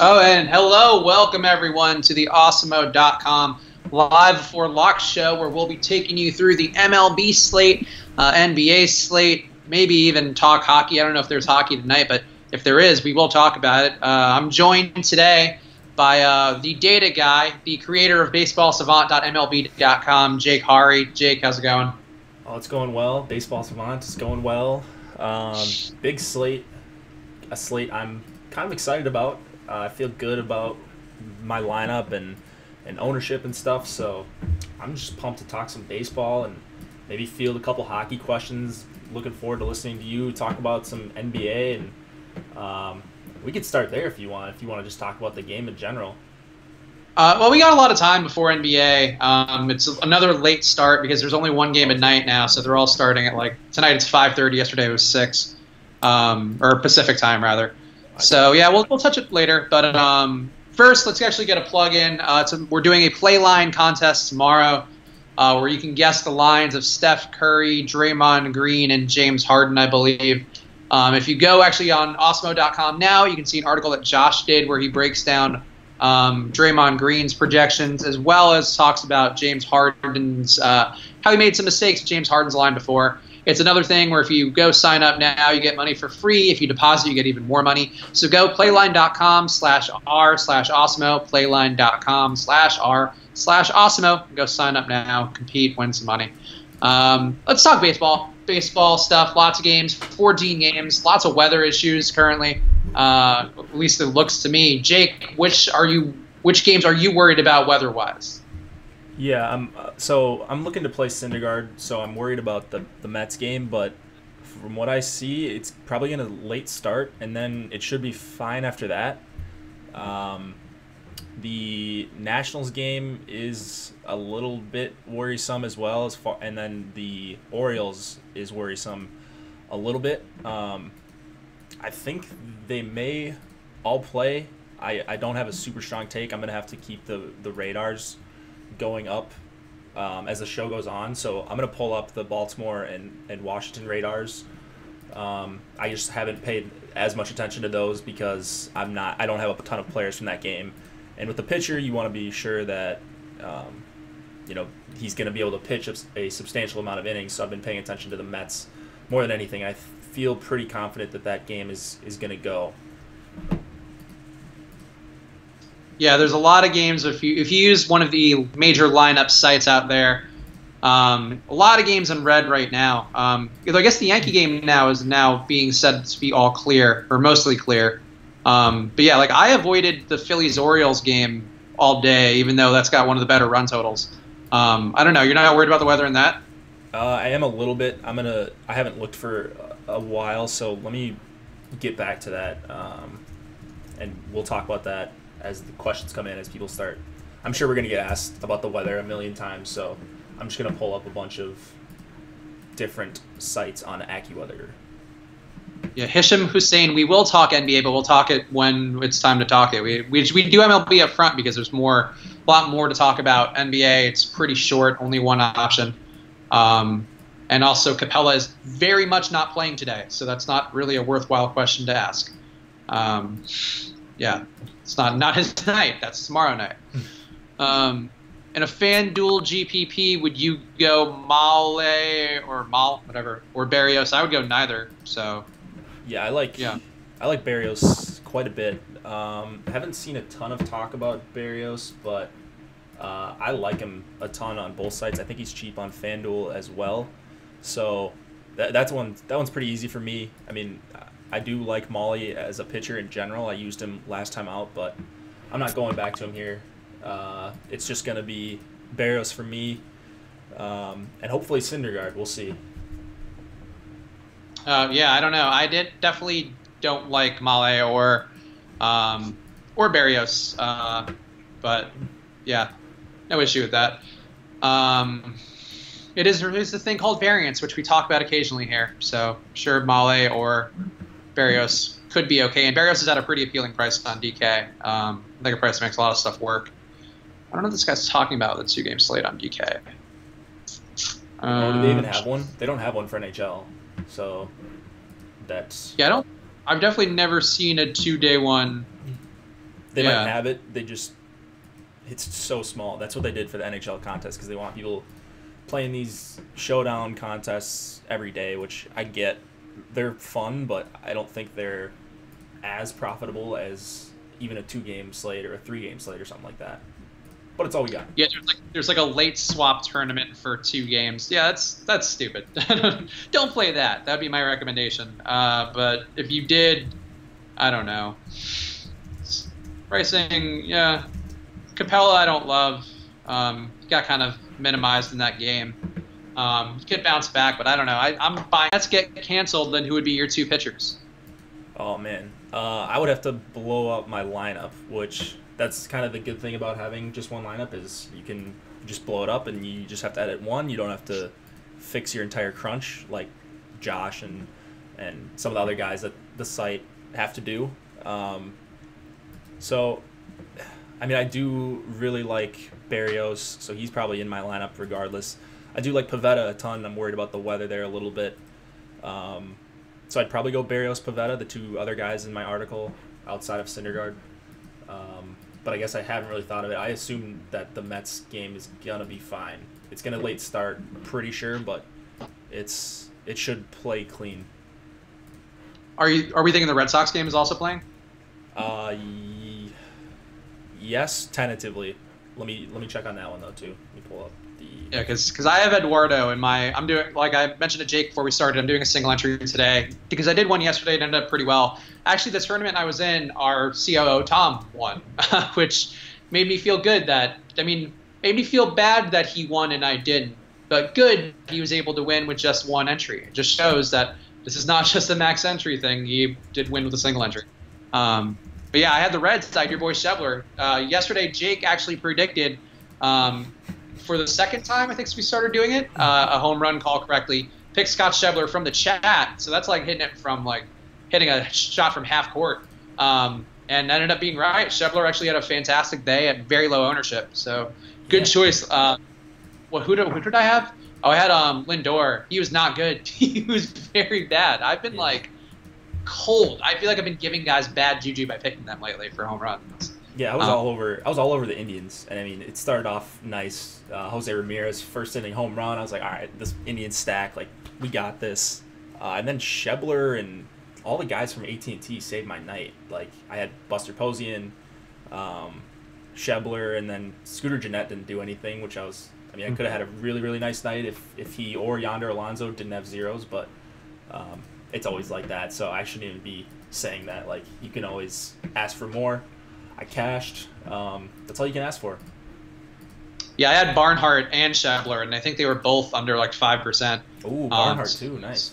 Oh, and hello, welcome everyone to the Awesemo.com live before lock show, where we'll be taking you through the MLB slate, NBA slate, maybe even talk hockey. I don't know if there's hockey tonight, but if there is, we will talk about it. I'm joined today by the data guy, the creator of BaseballSavant.mlb.com, Jake Hari. Jake, how's it going? Oh, it's going well. Baseball Savant is going well. Big slate, a slate I'm kind of excited about. I feel good about my lineup and ownership and stuff, so I'm just pumped to talk some baseball and maybe field a couple hockey questions. Looking forward to listening to you talk about some NBA, and we could start there if you want. If you want to just talk about the game in general. Well, we got a lot of time before NBA. It's another late start because there's only one game at night now, so they're all starting at tonight. It's 5:30. Yesterday it was 6, or Pacific time rather. So yeah, we'll touch it later. But first, let's actually get a plug in. We're doing a play line contest tomorrow, where you can guess the lines of Steph Curry, Draymond Green, and James Harden, I believe. If you go actually on Awesemo.com now, you can see an article that Josh did where he breaks down Draymond Green's projections, as well as talks about James Harden's, how he made some mistakes with James Harden's line before. It's another thing where if you go sign up now, you get money for free. If you deposit, you get even more money. So go playline.com/r/Awesemo, playline.com/r/Awesemo. Go sign up now, compete, win some money. Let's talk baseball. Baseball stuff, lots of games, 14 games, lots of weather issues currently. At least it looks to me. Jake, which games are you worried about weather-wise? Yeah, I'm looking to play Syndergaard, so I'm worried about the Mets game, but from what I see, it's probably going to late start, and then it should be fine after that. The Nationals game is a little bit worrisome as well, and then the Orioles is worrisome a little bit. I think they may all play. I don't have a super strong take. I'm going to have to keep the radars going up as the show goes on. So I'm going to pull up the Baltimore and Washington radars. I just haven't paid as much attention to those because I don't have a ton of players from that game. And with the pitcher, you want to be sure that he's going to be able to pitch a substantial amount of innings. So I've been paying attention to the Mets more than anything. I feel pretty confident that game is going to go. Yeah, there's a lot of games. If you use one of the major lineup sites out there, a lot of games in red right now. I guess the Yankee game is now being said to be all clear or mostly clear. But yeah, I avoided the Phillies-Orioles game all day, even though that's got one of the better run totals. I don't know. You're not worried about the weather in that? I am a little bit. I haven't looked for a while, so let me get back to that, and we'll talk about that as the questions come in, as people start. I'm sure we're going to get asked about the weather a million times, so I'm just going to pull up a bunch of different sites on AccuWeather. Yeah, Hisham Hussein, we will talk NBA, but we'll talk it when it's time to talk it. We do MLB up front because there's a lot more to talk about. NBA, it's pretty short, only one option. And also Capella is very much not playing today, so that's not really a worthwhile question to ask. Yeah, it's not his night. That's tomorrow night. In a FanDuel GPP, would you go Male or Berrios? I would go neither. So yeah, I like Berrios quite a bit. Haven't seen a ton of talk about Berrios, but I like him a ton on both sides. I think he's cheap on FanDuel as well. So that one's pretty easy for me. I mean, I do like Molly as a pitcher in general. I used him last time out, but I'm not going back to him here. It's just going to be Berrios for me, and hopefully Syndergaard. We'll see. Yeah, I don't know. I definitely don't like Male or Berrios, but yeah, no issue with that. There's a thing called variance, which we talk about occasionally here. So sure, Male or Berrios could be okay, and Berrios is at a pretty appealing price on DK. I think a price that makes a lot of stuff work. I don't know what this guy's talking about with the 2-game slate on DK. Do they even have one? They don't have one for NHL, so that's I've definitely never seen a 2-day one They might have it. It's so small. That's what they did for the NHL contest because they want people playing these showdown contests every day, which I get. They're fun, but I don't think they're as profitable as even a 2-game slate or a 3-game slate or something like that. But it's all we got. Yeah, there's like a late swap tournament for 2 games. Yeah, that's stupid. Don't play that. That'd be my recommendation. But if you did, I don't know. Pricing, yeah. Capella, I don't love. Got kind of minimized in that game. Could bounce back, but I don't know. I'm buying. Let's get canceled. Then who would be your 2 pitchers? Oh man, I would have to blow up my lineup, which that's kind of the good thing about having just one lineup is you can just blow it up and you just have to edit one. You don't have to fix your entire crunch like Josh and some of the other guys that the site have to do. So, I mean, I do really like Barrios, so he's probably in my lineup regardless. I do like Pivetta a ton. I'm worried about the weather there a little bit. So I'd probably go Barrios, Pivetta, the 2 other guys in my article outside of Syndergaard. But I guess I haven't really thought of it. I assume that the Mets game is going to be fine. It's going to late start, pretty sure, but it should play clean. Are we thinking the Red Sox game is also playing? Yes, tentatively. Let me check on that one though too. Let me pull up the. Yeah, because I have Eduardo in my. I'm doing, like I mentioned to Jake before we started. I'm doing a single entry today because I did one yesterday and ended up pretty well. Actually, the tournament I was in, our COO Tom won, which made me feel good. Made me feel bad that he won and I didn't, but good he was able to win with just one entry. It just shows that this is not just a max entry thing. He did win with a single entry. But yeah, I had the Reds side, your boy Schebler. Yesterday, Jake actually predicted for the second time, I think we started doing it, a home run call correctly. Picked Scott Schebler from the chat, so that's like hitting a shot from half court. And ended up being right. Schebler actually had a fantastic day at very low ownership, so good choice. Who did I have? Oh, I had Lindor. He was not good. He was very bad. I've been cold. I feel like I've been giving guys bad juju by picking them lately for home runs. Yeah, I was all over the Indians, and I mean, it started off nice. Jose Ramirez first inning home run. I was like, all right, this Indian stack, like we got this. And then Schebler and all the guys from AT&T saved my night. Like I had Buster Posey, Schebler, and then Scooter Gennett didn't do anything, which I could have had a really, really nice night if he or Yonder Alonso didn't have zeros, but it's always like that, so I shouldn't even be saying that. Like, you can always ask for more. I cashed. That's all you can ask for. Yeah, I had Barnhart and Schebler, and I think they were both under 5%. Ooh, Barnhart too, nice.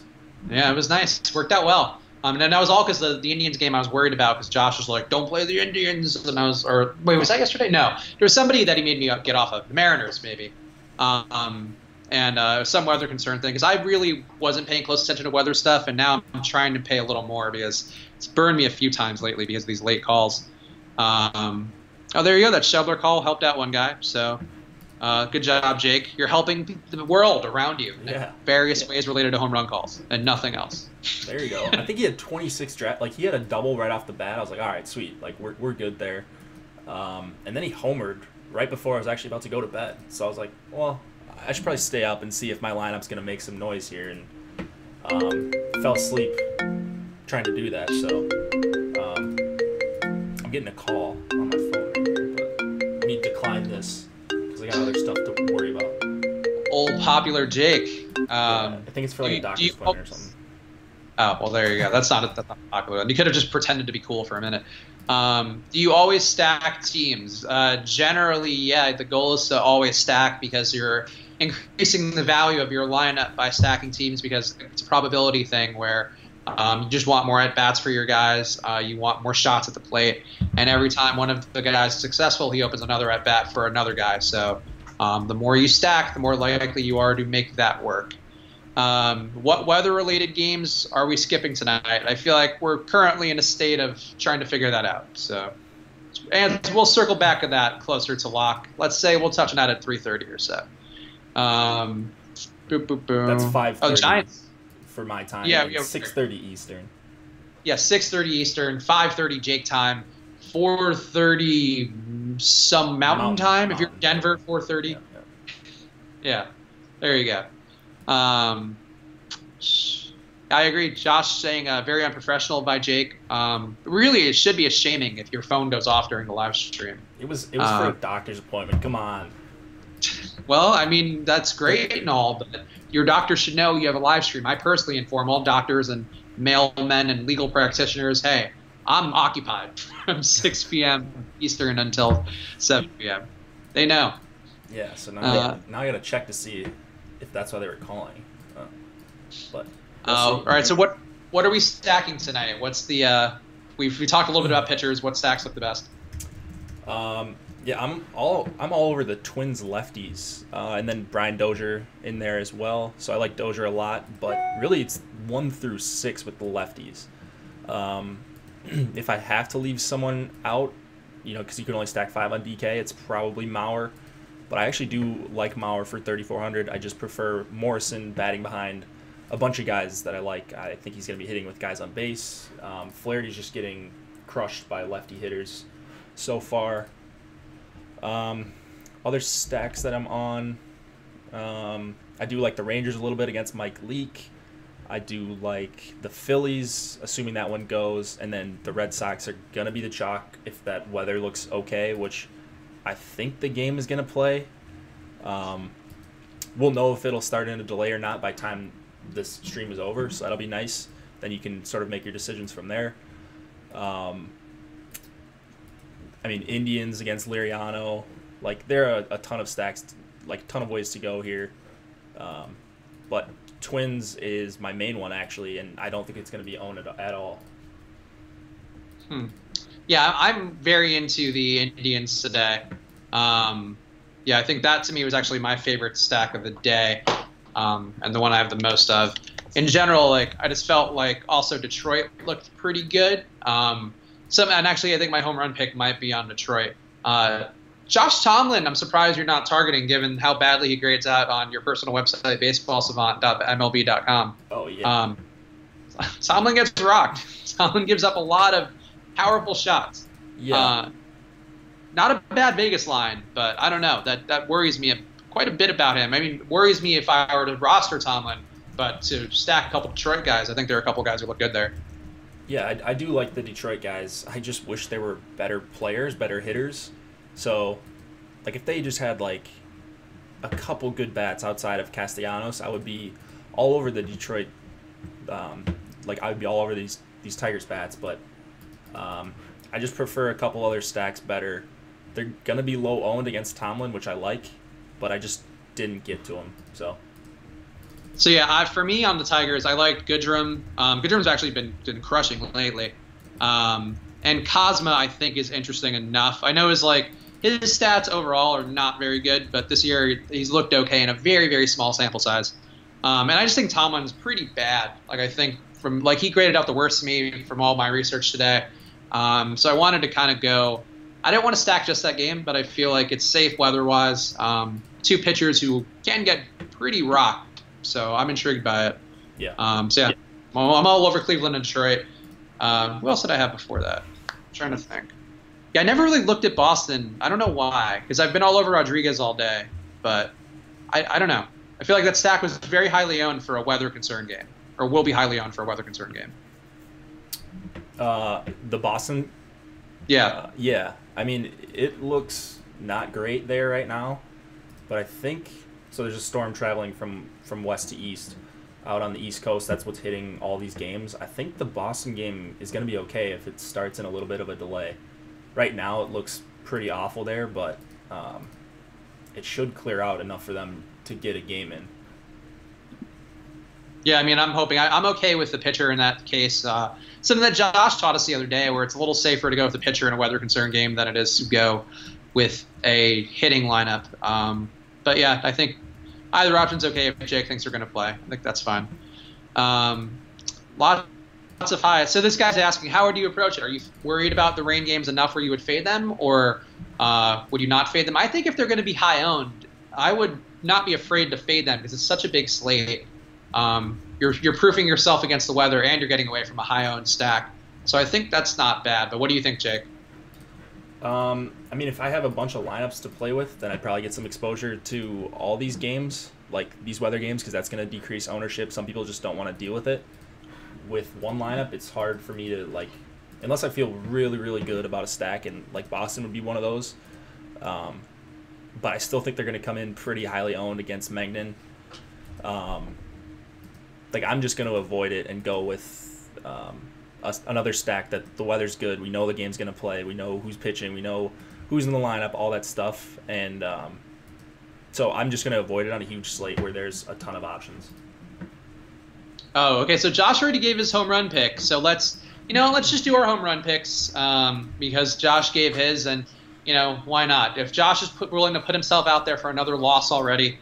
Yeah, it was nice. It worked out well. And that was all because the Indians game I was worried about because Josh was like, don't play the Indians. And was that yesterday? No. There was somebody that he made me get off of. The Mariners, maybe. And some weather concern thing because I really wasn't paying close attention to weather stuff, and now I'm trying to pay a little more because it's burned me a few times lately because of these late calls. There you go. That Schebler call helped out one guy. So good job, Jake. You're helping the world around you in various ways related to home run calls and nothing else. There you go. I think he had 26 draft. Like he had a double right off the bat. I was like, all right, sweet. Like we're good there. And then he homered right before I was actually about to go to bed. So I was like, well, I should probably stay up and see if my lineup's going to make some noise here. And fell asleep trying to do that. So I'm getting a call on my phone right here, but let me decline this because I got other stuff to worry about. Old popular Jake. I think it's for like a doctor's appointment or something. Oh, well, there you go. That's not popular. You could have just pretended to be cool for a minute. Do you always stack teams? Generally, yeah. The goal is to always stack because you're increasing the value of your lineup by stacking teams because it's a probability thing where you just want more at-bats for your guys. You want more shots at the plate. And every time one of the guys is successful, he opens another at-bat for another guy. So the more you stack, the more likely you are to make that work. What weather-related games are we skipping tonight? I feel like we're currently in a state of trying to figure that out. So, and we'll circle back to that closer to lock. Let's say we'll touch on that at 3:30 or so. Boom, boom, boom. That's 5:30 Oh, Giants for my time. Yeah, 6:30 Eastern. Yeah, 6:30 Eastern, 5:30 Jake time 4:30 some mountain time. If you're in Denver, 4:30. Yeah. Yeah, there you go. I agree. Josh saying very unprofessional by Jake. Really, it should be a shaming if your phone goes off during the live stream. It was for a doctor's appointment. Come on. Well, I mean, that's great and all, but your doctor should know you have a live stream. I personally inform all doctors and mailmen and legal practitioners, hey, I'm occupied from 6 p.m. Eastern until 7 p.m. They know. Yeah, so now I got to check to see if that's why they were calling. But all right, so what are we stacking tonight? What's the we talked a little bit about pitchers. What stacks look the best? Yeah, I'm all over the Twins lefties, and then Brian Dozier in there as well. So I like Dozier a lot, but really it's 1 through 6 with the lefties. If I have to leave someone out, because you can only stack 5 on DK, it's probably Mauer. But I actually do like Mauer for 3,400. I just prefer Morrison batting behind a bunch of guys that I like. I think he's going to be hitting with guys on base. Flaherty's just getting crushed by lefty hitters so far. Other stacks that I'm on, I do like the Rangers a little bit against Mike Leake. I do like the Phillies, assuming that one goes, and then the Red Sox are going to be the chalk if that weather looks okay, which I think the game is going to play. We'll know if it'll start in a delay or not by the time this stream is over, so that'll be nice. Then you can sort of make your decisions from there. Indians against Liriano, there are a ton of stacks, a ton of ways to go here. But Twins is my main one, actually, and I don't think it's going to be owned at all. Yeah, I'm very into the Indians today. I think that to me was actually my favorite stack of the day, and the one I have the most of. In general, I just felt like also Detroit looked pretty good. And actually, I think my home run pick might be on Detroit. Josh Tomlin, I'm surprised you're not targeting, given how badly he grades out on your personal website, baseballsavant.mlb.com. Oh, yeah. Tomlin gets rocked. Tomlin gives up a lot of powerful shots. Yeah. Not a bad Vegas line, but I don't know. That worries me quite a bit about him. I mean, it worries me if I were to roster Tomlin, but to stack a couple Detroit guys, I think there are a couple guys who look good there. Yeah, I do like the Detroit guys. I just wish they were better players, better hitters. So, if they just had, a couple good bats outside of Castellanos, I would be all over the Detroit. I would be all over these Tigers bats. But I just prefer a couple other stacks better. They're going to be low owned against Tomlin, which I like, but I just didn't get to them. So yeah, for me on the Tigers, I liked Goodrum. Goodrum's actually been crushing lately. And Cosma, I think, is interesting enough. I know his stats overall are not very good, but this year he's looked okay in a very, very small sample size. And I just think Tomlin's pretty bad. I think he graded out the worst to me from all my research today. So I wanted to kind of go. I didn't want to stack just that game, but I feel like it's safe weather-wise. 2 pitchers who can get pretty rocked, so I'm intrigued by it. Yeah. I'm all over Cleveland and Detroit. Who else did I have before that? I'm trying to think. Yeah, I never really looked at Boston. I don't know why, because I've been all over Rodriguez all day. But I don't know. I feel like that stack was very highly owned for a weather concern game, or will be highly owned for a weather concern game. The Boston? Yeah. Yeah. I mean, it looks not great there right now, but I think so. There's a storm traveling from west to east out on the East Coast. That's what's hitting all these games. I think the Boston game is going to be okay if it starts in a little bit of a delay. Right now, it looks pretty awful there, but it should clear out enough for them to get a game in. Yeah, I mean, I'm hoping. I'm okay with the pitcher in that case. Something that Josh taught us the other day, where it's a little safer to go with the pitcher in a weather concern game than it is to go with a hitting lineup. But yeah, I think either option's okay if Jake thinks they're going to play. I think that's fine. Lots of high. So this guy's asking, how would you approach it? Are you worried about the rain games enough where you would fade them, or would you not fade them? I think if they're going to be high owned, I would not be afraid to fade them because it's such a big slate. You're proofing yourself against the weather, and you're getting away from a high owned stack. So I think that's not bad. But what do you think, Jake? I mean, if I have a bunch of lineups to play with, then I'd probably get some exposure to all these games, like these weather games, because that's going to decrease ownership. Some people just don't want to deal with it. With one lineup, it's hard for me to, like, unless I feel really, really good about a stack, and like Boston would be one of those. But I still think they're going to come in pretty highly owned against Mengden. Like, I'm just going to avoid it and go with another stack that the weather's good. We know the game's going to play. We know who's pitching. We know who's in the lineup, all that stuff. And so I'm just going to avoid it on a huge slate where there's a ton of options. Oh, okay. So Josh already gave his home run pick. So let's just do our home run picks because Josh gave his, and why not? If Josh is willing to put himself out there for another loss already,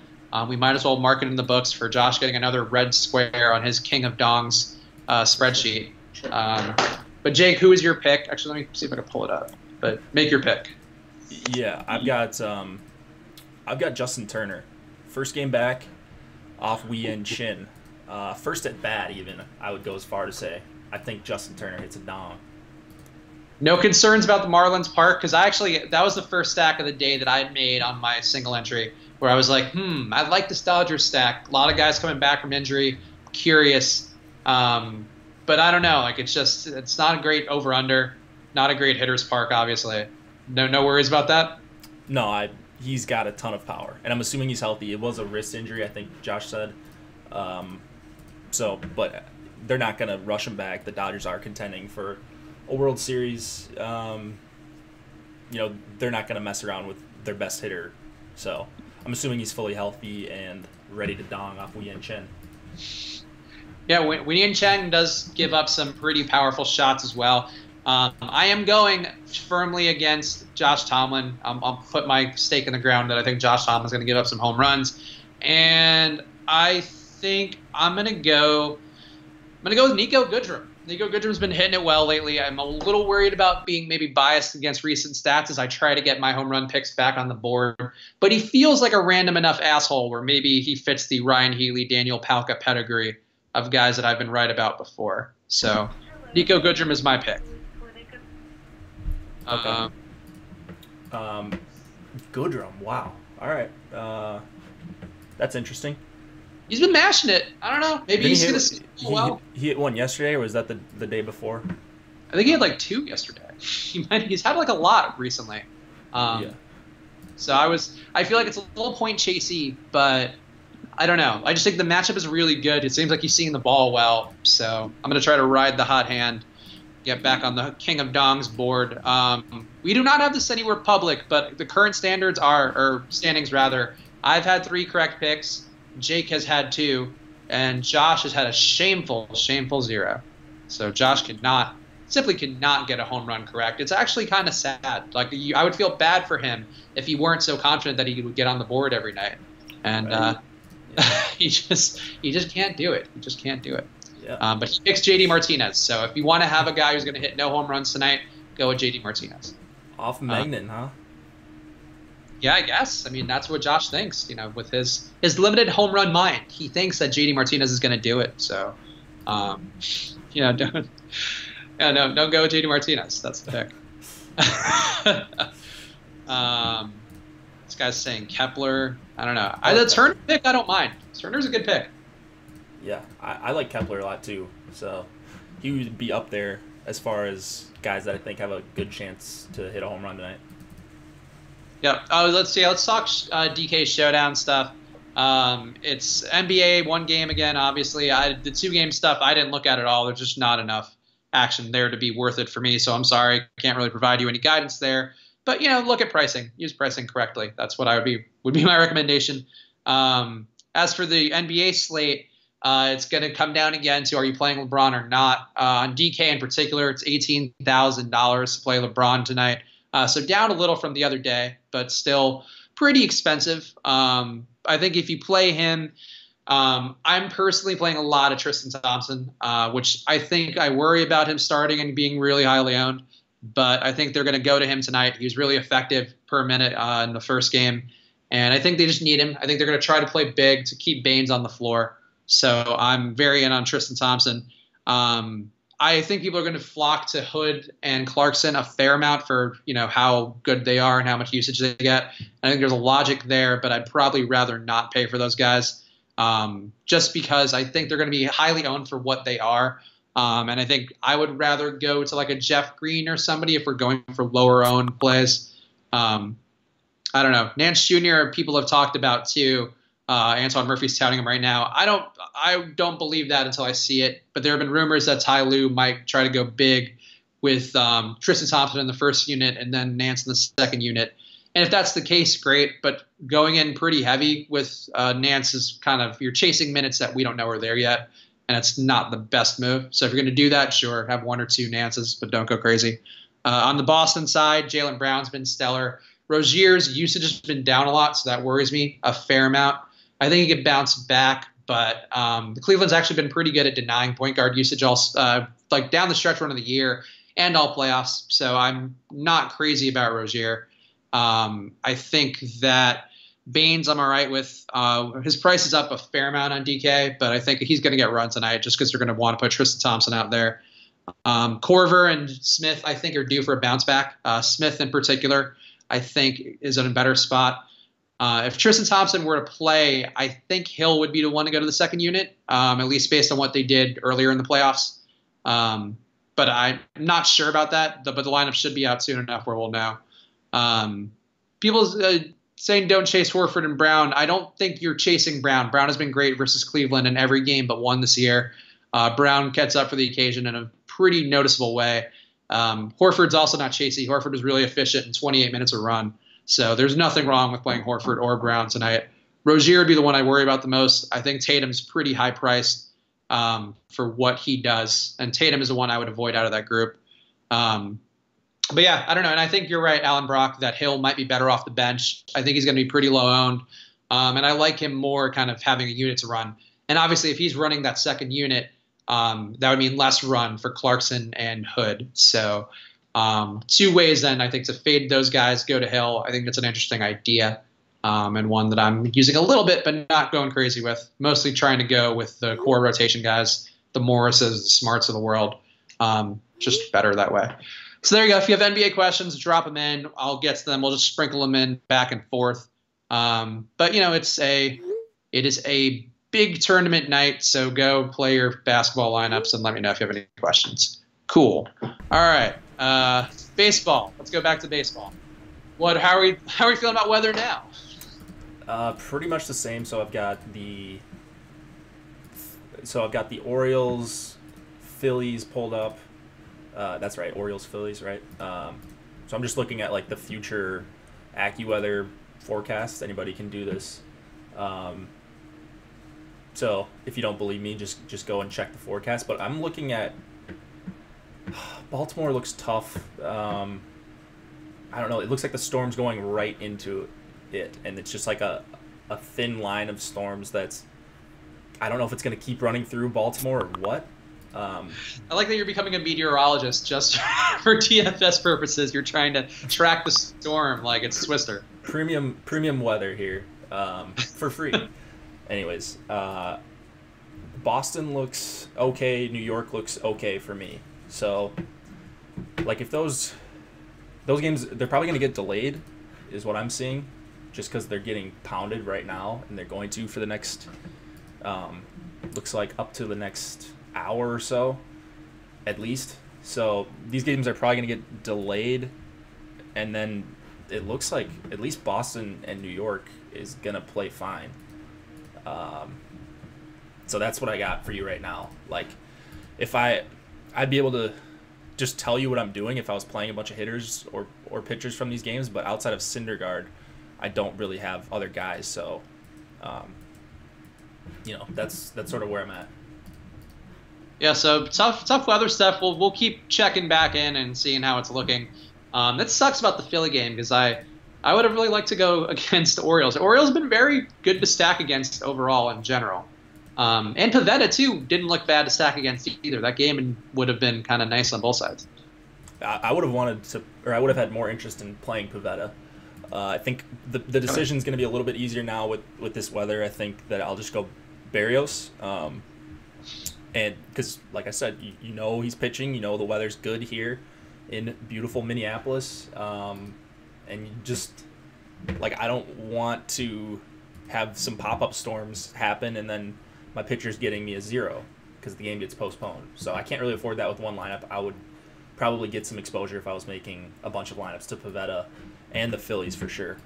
we might as well mark it in the books for Josh getting another red square on his King of Dongs spreadsheet. But Jake, who is your pick? Actually, let me see if I can pull it up. But make your pick. Yeah, I've got Justin Turner. First game back off Wei Yin Chin. First at bat, even, I would go as far to say. I think Justin Turner hits a dong. No concerns about the Marlins Park, because that was the first stack of the day that I had made on my single entry, where I was like, I like this Dodgers stack. A lot of guys coming back from injury. Curious. But I don't know. Like, it's not a great over-under. Not a great hitter's park, obviously. No worries about that? No, he's got a ton of power. And I'm assuming he's healthy. It was a wrist injury, I think Josh said. But they're not going to rush him back. The Dodgers are contending for a World Series. They're not going to mess around with their best hitter. So I'm assuming he's fully healthy and ready to dong off Wei Yin Chen. Yeah, Wei Yin Chen does give up some pretty powerful shots as well. I am going firmly against Josh Tomlin. I'll put my stake in the ground that I think Josh Tomlin's going to give up some home runs. And I think I'm going to go with Nico Goodrum. Nico Goodrum's been hitting it well lately. I'm a little worried about being maybe biased against recent stats as I try to get my home run picks back on the board. But he feels like a random enough asshole where maybe he fits the Ryan Healy, Daniel Palka pedigree of guys that I've been right about before. So Nico Goodrum is my pick. Okay. Goodrum, wow. All right. That's interesting. He's been mashing it. I don't know. Maybe he's going to see well. He hit one yesterday, or was that the day before? I think he had like 2 yesterday. He's had like a lot recently. Yeah. So I feel like it's a little point chasey, but I don't know. I just think the matchup is really good. It seems like he's seeing the ball well. So I'm going to try to ride the hot hand, get back on the King of Dongs board. We do not have this anywhere public, but the current standings rather. I've had 3 correct picks. Jake has had 2, and Josh has had a shameful 0. So Josh simply cannot get a home run correct. It's actually kind of sad. Like, I would feel bad for him if he weren't so confident that he would get on the board every night. And right. he just can't do it. He just can't do it. Yeah. But he picks JD Martinez. So if you want to have a guy who's going to hit no home runs tonight, go with JD Martinez. Off Mengden, huh? Yeah, I guess. I mean, that's what Josh thinks. With his limited home run mind, he thinks that JD Martinez is going to do it. So, don't go with JD Martinez. That's the pick. This guy's saying Kepler. I don't know. The Turner pick, I don't mind. Turner's a good pick. Yeah, I like Kepler a lot too. So he would be up there as far as guys that I think have a good chance to hit a home run tonight. Yep. Let's see. Let's talk DK Showdown stuff. It's NBA 1 game again, obviously. The 2-game stuff I didn't look at at all. There's just not enough action there to be worth it for me. So I'm sorry. Can't really provide you any guidance there. But, look at pricing. Use pricing correctly. That's what would be my recommendation. As for the NBA slate, it's going to come down again to are you playing LeBron or not. On DK in particular, it's $18,000 to play LeBron tonight. So down a little from the other day, but still pretty expensive. I think if you play him, I'm personally playing a lot of Tristan Thompson, which I think I worry about him starting and being really highly owned. But I think they're going to go to him tonight. He was really effective per minute in the first game. And I think they just need him. I think they're going to try to play big to keep Baines on the floor. So I'm very in on Tristan Thompson. I think people are going to flock to Hood and Clarkson a fair amount for, how good they are and how much usage they get. I think there's a logic there, but I'd probably rather not pay for those guys, just because I think they're going to be highly owned for what they are. And I think I would rather go to like a Jeff Green or somebody if we're going for lower owned plays. I don't know. Nance Jr. people have talked about too. Antoine Murphy's touting him right now. I don't believe that until I see it. But there have been rumors that Ty Lue might try to go big with Tristan Thompson in the first unit and then Nance in the second unit. And if that's the case, great. But going in pretty heavy with Nance is kind of, you're chasing minutes that we don't know are there yet. And it's not the best move. So if you're going to do that, sure, have one or two Nances, but don't go crazy. On the Boston side, Jaylen Brown's been stellar. Rozier's usage has been down a lot, so that worries me a fair amount. I think he could bounce back, but the Cleveland's actually been pretty good at denying point guard usage all like down the stretch run of the year and all playoffs. So I'm not crazy about Rozier. I think that Baines I'm all right with. His price is up a fair amount on DK, but I think he's going to get run tonight just because they're going to want to put Tristan Thompson out there. Korver and Smith I think are due for a bounce back. Smith in particular I think is in a better spot. If Tristan Thompson were to play, I think Hill would be the one to go to the second unit, at least based on what they did earlier in the playoffs. But I'm not sure about that. But the lineup should be out soon enough where we'll know. People saying don't chase Horford and Brown. I don't think you're chasing Brown. Brown has been great versus Cleveland in every game but one this year. Brown gets up for the occasion in a pretty noticeable way. Horford's also not chasey. Horford was really efficient in 28 minutes a run. So there's nothing wrong with playing Horford or Brown tonight. Rozier would be the one I worry about the most. I think Tatum's pretty high priced for what he does. And Tatum is the one I would avoid out of that group. But yeah, I don't know. And I think you're right, Alan Brock, that Hill might be better off the bench. I think he's going to be pretty low owned. And I like him more kind of having a unit to run. And obviously if he's running that second unit, that would mean less run for Clarkson and Hood. So two ways then I think to fade those guys, go to Hill. I think that's an interesting idea and one that I'm using a little bit but not going crazy with. Mostly trying to go with the core rotation guys, the Morrises, the Smarts of the world. Just better that way. So there you go. If you have NBA questions, drop them in. I'll get to them. We'll just sprinkle them in back and forth. But it is a big tournament night, so go play your basketball lineups and let me know if you have any questions. Cool. All right. Baseball. Let's go back to baseball. How are we feeling about weather now? Pretty much the same. So I've got the Orioles, Phillies pulled up. That's right, Orioles, Phillies, right? So I'm just looking at like the future AccuWeather forecast. Anybody can do this. So if you don't believe me, just go and check the forecast. But I'm looking at Baltimore looks tough. I don't know. It looks like the storm's going right into it, and it's just like a thin line of storms that's. I don't know if it's going to keep running through Baltimore or what. I like that you're becoming a meteorologist just for TFS purposes. You're trying to track the storm like it's Twister. Premium weather here for free. Anyways, Boston looks okay. New York looks okay for me. So, like, if those games, they're probably going to get delayed, is what I'm seeing, just because they're getting pounded right now, and they're going to for the next, looks like up to the next hour or so, at least. So these games are probably going to get delayed, and then it looks like at least Boston and New York is going to play fine. So that's what I got for you right now. Like, if I'd be able to just tell you what I'm doing if I was playing a bunch of hitters or pitchers from these games, but outside of Syndergaard, I don't really have other guys. So, that's sort of where I'm at. Yeah, so tough weather stuff. We'll keep checking back in and seeing how it's looking. That sucks about the Philly game because I would have really liked to go against the Orioles. The Orioles have been very good to stack against overall in general. And Pavetta, too, didn't look bad to stack against either. That game would have been kind of nice on both sides. I would have wanted to, or I would have had more interest in playing Pavetta. I think the decision is going to be a little bit easier now with this weather. I think that I'll just go Barrios. And because, like I said, you know he's pitching. You know the weather's good here in beautiful Minneapolis. And you just, like, I don't want to have some pop-up storms happen and then my pitcher's getting me a 0 because the game gets postponed. So I can't really afford that with one lineup. I would probably get some exposure if I was making a bunch of lineups to Pivetta and the Phillies for sure.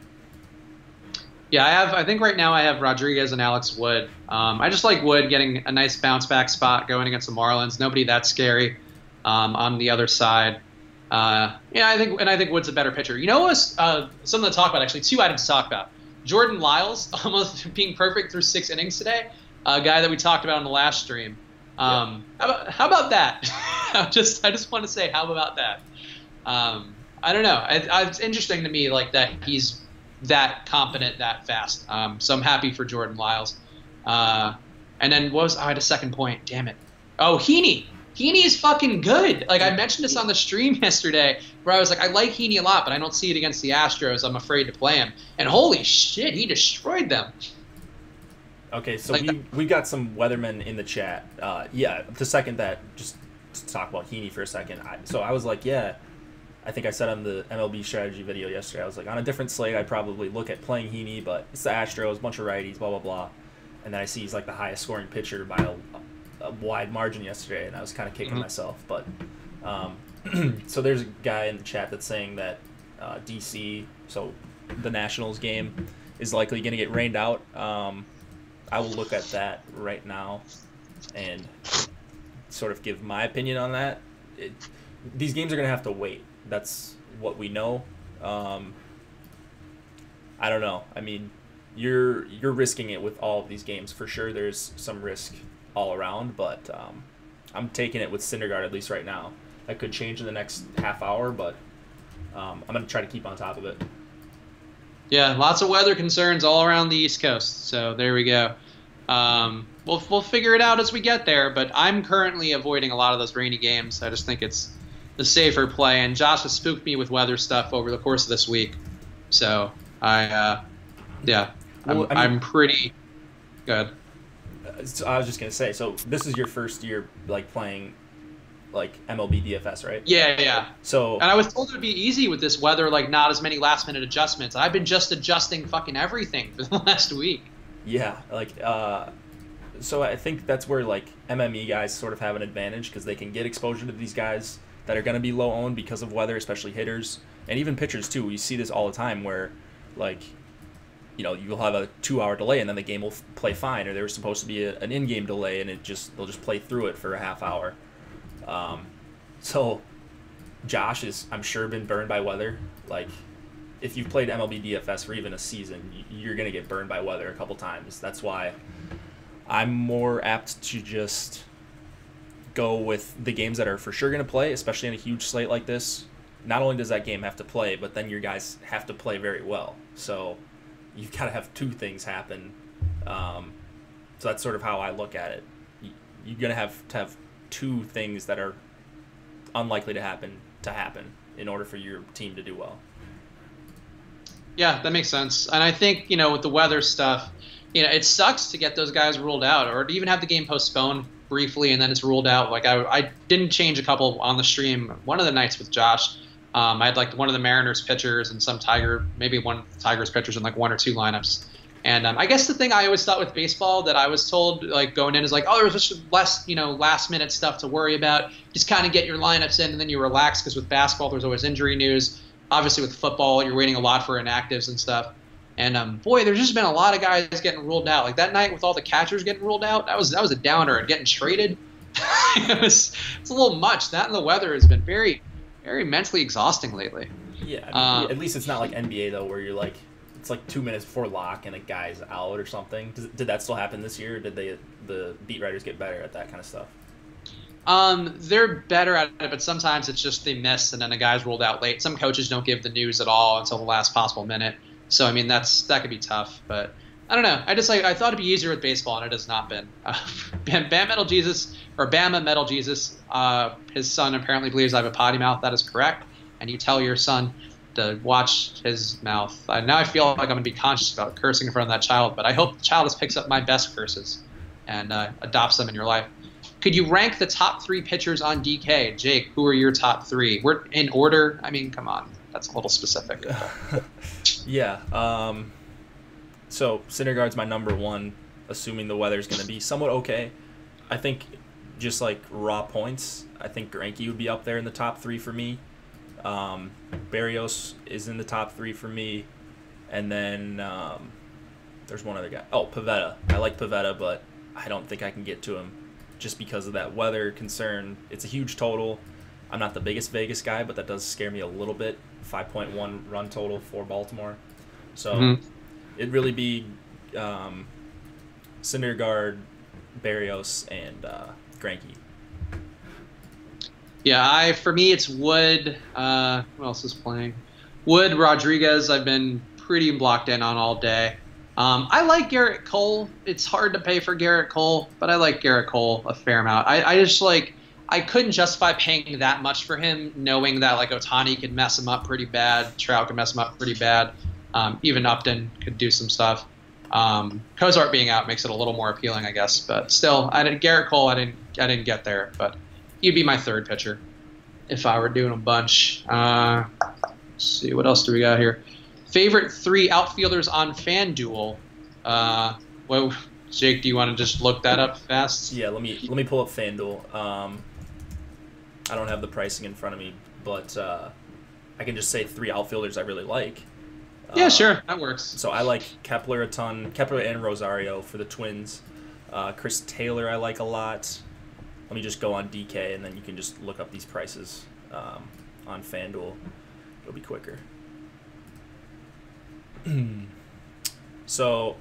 Yeah, I think right now I have Rodriguez and Alex Wood. I just like Wood getting a nice bounce back spot going against the Marlins. Nobody that scary on the other side. I think Wood's a better pitcher. You know what's something to talk about, actually, 2 items to talk about. Jordan Lyles almost being perfect through 6 innings today, a guy that we talked about in the last stream. How about that? I just want to say, how about that? I don't know. It's interesting to me, like, that he's that competent that fast. So I'm happy for Jordan Lyles. And then I had a second point. Damn it. Oh, Heaney. Heaney is fucking good. Like, I mentioned this on the stream yesterday where I was like, I like Heaney a lot, but I don't see it against the Astros. I'm afraid to play him. And holy shit, he destroyed them. Okay, so we've got some weathermen in the chat. To second that, just to talk about Heaney for a second. I was like, I think I said on the MLB strategy video yesterday, I was like, on a different slate, I'd probably look at playing Heaney, but it's the Astros, a bunch of righties, blah, blah, blah. And then I see he's like the highest scoring pitcher by a wide margin yesterday, and I was kind of kicking myself. But so there's a guy in the chat that's saying that DC, so the Nationals game, is likely going to get rained out. I will look at that right now and sort of give my opinion on that. These games are going to have to wait. That's what we know. I don't know. I mean, you're risking it with all of these games for sure. There's some risk all around, but I'm taking it with Syndergaard at least right now. That could change in the next half hour, but I'm going to try to keep on top of it. Yeah, lots of weather concerns all around the East Coast, so there we go. We'll figure it out as we get there, but I'm currently avoiding a lot of those rainy games. I just think it's the safer play, and Josh has spooked me with weather stuff over the course of this week, so I'm pretty good. So I was just gonna say, so this is your first year like playing like MLB DFS, right? Yeah. So, and I was told it would be easy with this weather, like not as many last minute adjustments. I've been just adjusting fucking everything for the last week. Yeah, like so I think that's where like MME guys sort of have an advantage because they can get exposure to these guys that are going to be low owned because of weather, especially hitters and even pitchers too. We see this all the time where like, you know, you'll have a 2-hour delay and then the game will play fine, or there was supposed to be an in-game delay and they'll just play through it for a half hour. So Josh is, I'm sure, been burned by weather. Like, if you've played MLB DFS for even a season, you're going to get burned by weather a couple times. That's why I'm more apt to just go with the games that are for sure going to play, especially in a huge slate like this. Not only does that game have to play, but then your guys have to play very well. So you've got to have 2 things happen. So that's sort of how I look at it. You're going to have 2 things that are unlikely to happen in order for your team to do well. Yeah, that makes sense. And I think, with the weather stuff, it sucks to get those guys ruled out or to even have the game postponed briefly and then it's ruled out. Like I didn't change a couple on the stream one of the nights with Josh. I had like one of the Mariners pitchers and maybe one of the Tigers pitchers in like 1 or 2 lineups. And I guess the thing I always thought with baseball that I was told like going in is like, oh, there's just less, last minute stuff to worry about. Just kind of get your lineups in and then you relax, because with basketball there's always injury news. Obviously with football you're waiting a lot for inactives and stuff. And boy, there's just been a lot of guys getting ruled out. Like that night with all the catchers getting ruled out, that was a downer. And getting traded, it's a little much. That and the weather has been very, very mentally exhausting lately. Yeah, I mean, at least it's not like NBA though, where you're like, it's like 2 minutes before lock and a guy's out or something. Did that still happen this year? Or did the beat writers get better at that kind of stuff? They're better at it, but sometimes it's just they miss and then the guy's rolled out late. Some coaches don't give the news at all until the last possible minute. So I mean that could be tough, but I don't know. I thought it'd be easier with baseball, and it has not been. Bama Metal Jesus, his son apparently believes I have a potty mouth. That is correct, and you tell your son to watch his mouth. Now I feel like I'm going to be conscious about cursing in front of that child, but I hope the child just picks up my best curses and adopts them in your life. Could you rank the top 3 pitchers on DK? Jake, who are your top 3? We're in order. I mean, come on. That's a little specific. Yeah. So Syndergaard's my number 1, assuming the weather's going to be somewhat okay. I think just like raw points, I think Greinke would be up there in the top 3 for me. Berrios is in the top 3 for me. And then there's one other guy. Oh, Pivetta. I like Pivetta, but I don't think I can get to him just because of that weather concern. It's a huge total. I'm not the biggest Vegas guy, but that does scare me a little bit. 5.1 run total for Baltimore. So it'd really be Syndergaard, Berrios, and Greinke. Yeah, for me it's Wood. Who else is playing? Wood, Rodriguez. I've been pretty blocked in on all day. I like Garrett Cole. It's hard to pay for Garrett Cole, but I like Garrett Cole a fair amount. I just like, I couldn't justify paying that much for him, knowing that like Ohtani could mess him up pretty bad, Trout could mess him up pretty bad, even Upton could do some stuff. Cozart being out makes it a little more appealing, I guess. But still, Garrett Cole. I didn't get there, but he'd be my 3rd pitcher if I were doing a bunch. Let's see, what else do we got here? Favorite 3 outfielders on FanDuel. Well, Jake, do you want to just look that up fast? Yeah, let me pull up FanDuel. I don't have the pricing in front of me, but I can just say 3 outfielders I really like. Yeah, sure, that works. So I like Kepler a ton, Kepler and Rosario for the Twins. Chris Taylor I like a lot. Let me just go on DK, and then you can just look up these prices on FanDuel. It'll be quicker. So,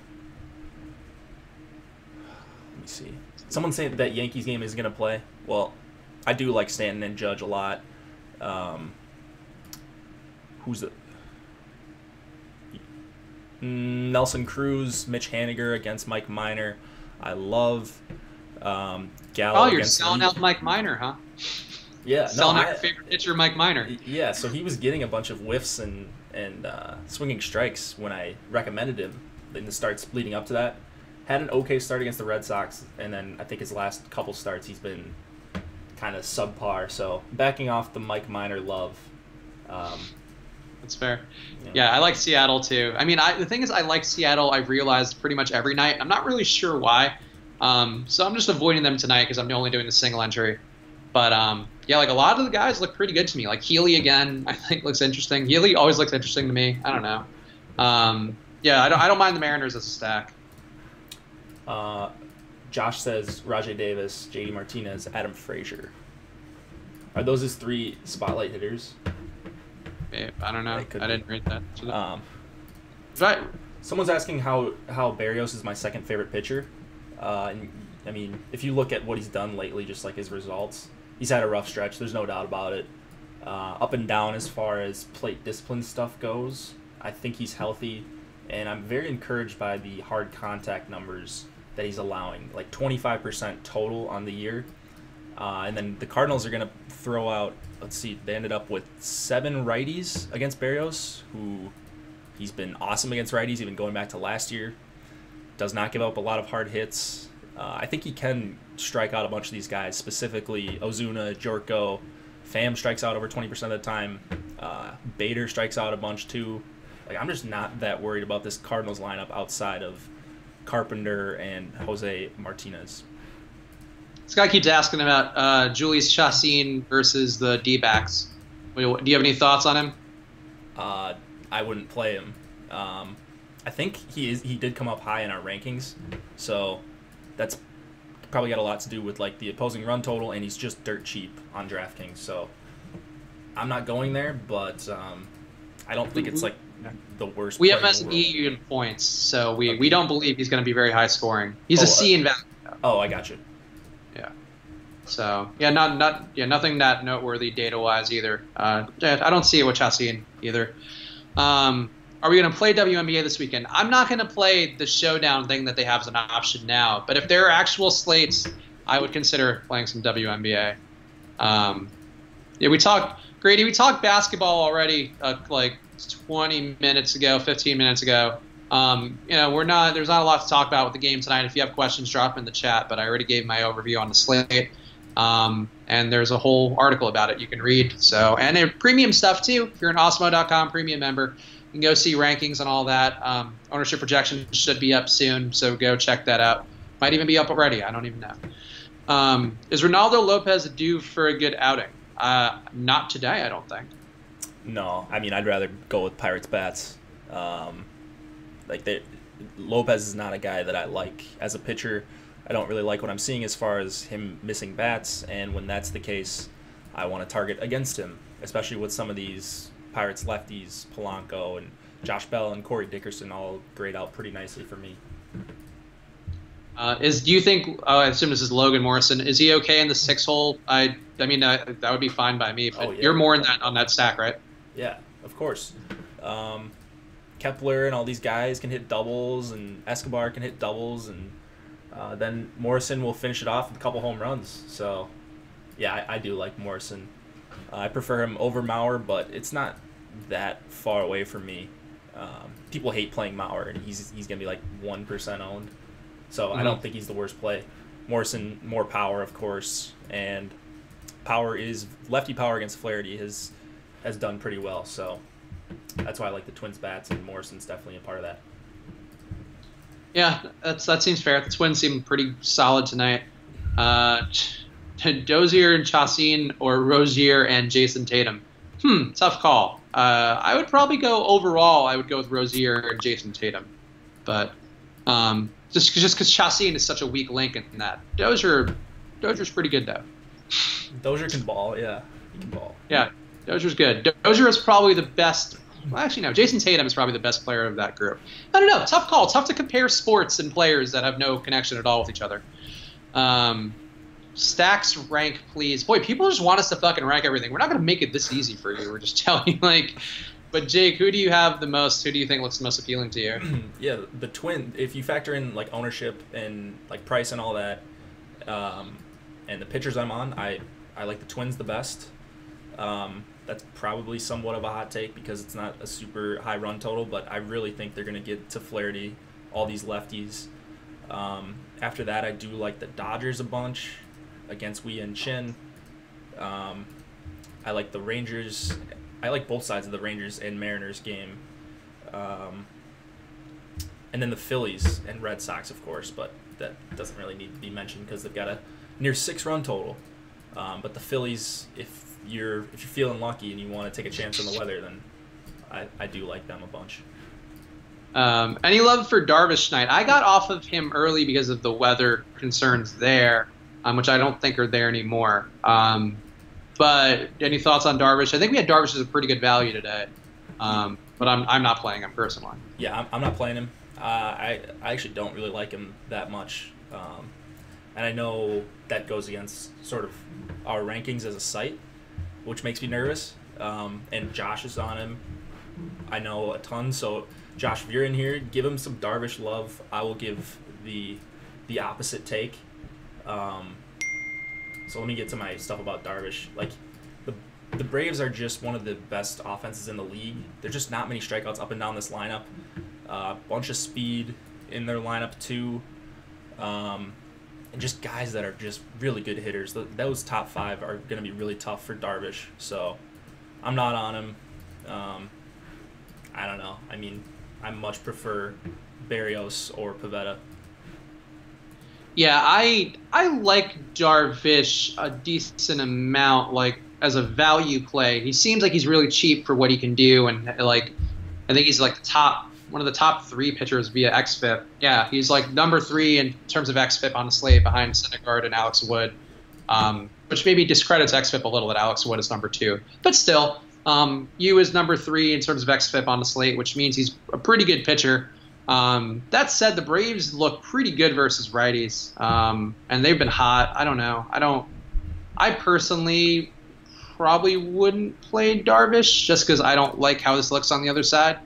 let me see. Someone saying that Yankees game is going to play. Well, I do like Stanton and Judge a lot. Who's the... Nelson Cruz, Mitch Haniger against Mike Minor. I love Gallo. Oh, you're selling out Mike Minor, huh? Yeah, selling out your favorite pitcher, Mike Minor. Yeah, so he was getting a bunch of whiffs and swinging strikes when I recommended him in the starts leading up to that. Had an okay start against the Red Sox, and then I think his last couple starts he's been kind of subpar. So backing off the Mike Minor love. That's fair. Yeah, I like Seattle too. I mean, the thing is, I like Seattle. I've realized pretty much every night. I'm not really sure why. So I'm just avoiding them tonight because I'm only doing the single entry. But yeah, like a lot of the guys look pretty good to me. Like Healy again, I think looks interesting. Healy always looks interesting to me. I don't know. Yeah, I don't mind the Mariners as a stack. Josh says Rajai Davis, JD Martinez, Adam Frazier. Are those his 3 spotlight hitters? I don't know. I didn't read that. Right. Someone's asking how Berrios is my 2nd favorite pitcher. And, I mean, if you look at what he's done lately, just like his results, he's had a rough stretch. There's no doubt about it. Up and down as far as plate discipline stuff goes. I think he's healthy, and I'm very encouraged by the hard contact numbers that he's allowing, like 25% total on the year. And then the Cardinals are going to throw out, let's see, they ended up with 7 righties against Berrios, who he's been awesome against righties, even going back to last year. Does not give up a lot of hard hits. I think he can strike out a bunch of these guys, specifically Ozuna, Jorko. Pham strikes out over 20% of the time. Bader strikes out a bunch too. Like, I'm just not that worried about this Cardinals lineup outside of Carpenter and Jose Martinez. This guy keeps asking about Julius Chassin versus the D-backs. Do you have any thoughts on him? I wouldn't play him. I think he did come up high in our rankings, so that's probably got a lot to do with like the opposing run total, and he's just dirt cheap on DraftKings. So I'm not going there, but I don't think it's like the worst. We have him as an E in points, so we don't believe he's going to be very high scoring. He's a C in value. Oh, I got you. Yeah. So yeah, nothing that noteworthy data wise either. I don't see it with Chassin either. Are we going to play WNBA this weekend? I'm not going to play the showdown thing that they have as an option now, but if there are actual slates, I would consider playing some WNBA. Yeah, we talked basketball already like 20 minutes ago, 15 minutes ago. There's not a lot to talk about with the game tonight. If you have questions, drop them in the chat. But I already gave my overview on the slate, and there's a whole article about it you can read. So, and premium stuff too. If you're an Osmo.com premium member, you can go see rankings and all that. Ownership projections should be up soon, so go check that out. Might even be up already. I don't even know. Is Ronaldo Lopez due for a good outing? Not today, I don't think. No, I mean, I'd rather go with Pirates bats. Lopez is not a guy that I like as a pitcher. I don't really like what I'm seeing as far as him missing bats, and when that's the case, I want to target against him, especially with some of these Pirates lefties, Polanco and Josh Bell and Corey Dickerson all grade out pretty nicely for me. Do you think? I assume this is Logan Morrison. Is he okay in the 6-hole? I mean, that would be fine by me. But you're more in that on that stack, right? Yeah, of course. Kepler and all these guys can hit doubles, and Escobar can hit doubles, and then Morrison will finish it off with a couple home runs. So, yeah, I do like Morrison. I prefer him over Mauer, but it's not that far away from me. People hate playing Mauer, and he's going to be like 1% owned. So I don't think he's the worst play. Morrison, more power, of course, and lefty power against Flaherty has done pretty well. So that's why I like the Twins bats, and Morrison's definitely a part of that. Yeah, that seems fair. The Twins seem pretty solid tonight. Dozier and Chacin or Rozier and Jason Tatum. Tough call. I would probably go overall. I would go with Rozier and Jason Tatum, but just because Chacin is such a weak link in that. Dozier's pretty good though. Dozier can ball, yeah. He can ball. Yeah, Dozier's good. Dozier is probably the best. Well, actually, no. Jason Tatum is probably the best player of that group. I don't know. Tough call. Tough to compare sports and players that have no connection at all with each other. Stacks rank, please. Boy, people just want us to fucking rank everything. We're not going to make it this easy for you. We're just telling you, But Jake, who do you have the most? Who do you think looks the most appealing to you? Yeah, the Twin. If you factor in ownership and price and all that, and the pitchers I'm on, I like the Twins the best. That's probably somewhat of a hot take because it's not a super high run total, but I really think they're going to get to Flaherty, all these lefties. After that, I do like the Dodgers a bunch against Wei and Chin. I like the Rangers. I like both sides of the Rangers and Mariners game. And then the Phillies and Red Sox, of course, but that doesn't really need to be mentioned because they've got a near 6-run total. But the Phillies, if you're feeling lucky and you want to take a chance on the weather, then I do like them a bunch. Any love for Darvish tonight? I got off of him early because of the weather concerns there, which I don't think are there anymore. But any thoughts on Darvish? I think we had Darvish as a pretty good value today, but I'm not playing him personally. Yeah, I'm not playing him. I actually don't really like him that much, and I know that goes against sort of our rankings as a site, which makes me nervous. And Josh is on him. I know a ton, so Josh, if you're in here, give him some Darvish love. I will give the opposite take. So let me get to my stuff about Darvish. The Braves are just one of the best offenses in the league. There's just not many strikeouts up and down this lineup. Bunch of speed in their lineup too. And just guys that are just really good hitters. Those top 5 are going to be really tough for Darvish. So I'm not on him. I don't know. I mean, I much prefer Berrios or Pivetta. Yeah, I like Darvish a decent amount, as a value play. He seems like he's really cheap for what he can do, and I think he's one of the top 3 pitchers via xFIP. Yeah, he's number 3 in terms of xFIP on the slate behind Syndergaard and Alex Wood, which maybe discredits xFIP a little that Alex Wood is number 2, but still, Yu is number 3 in terms of xFIP on the slate, which means he's a pretty good pitcher. That said, the Braves look pretty good versus righties, and they've been hot. I don't know. I personally probably wouldn't play Darvish just because I don't like how this looks on the other side.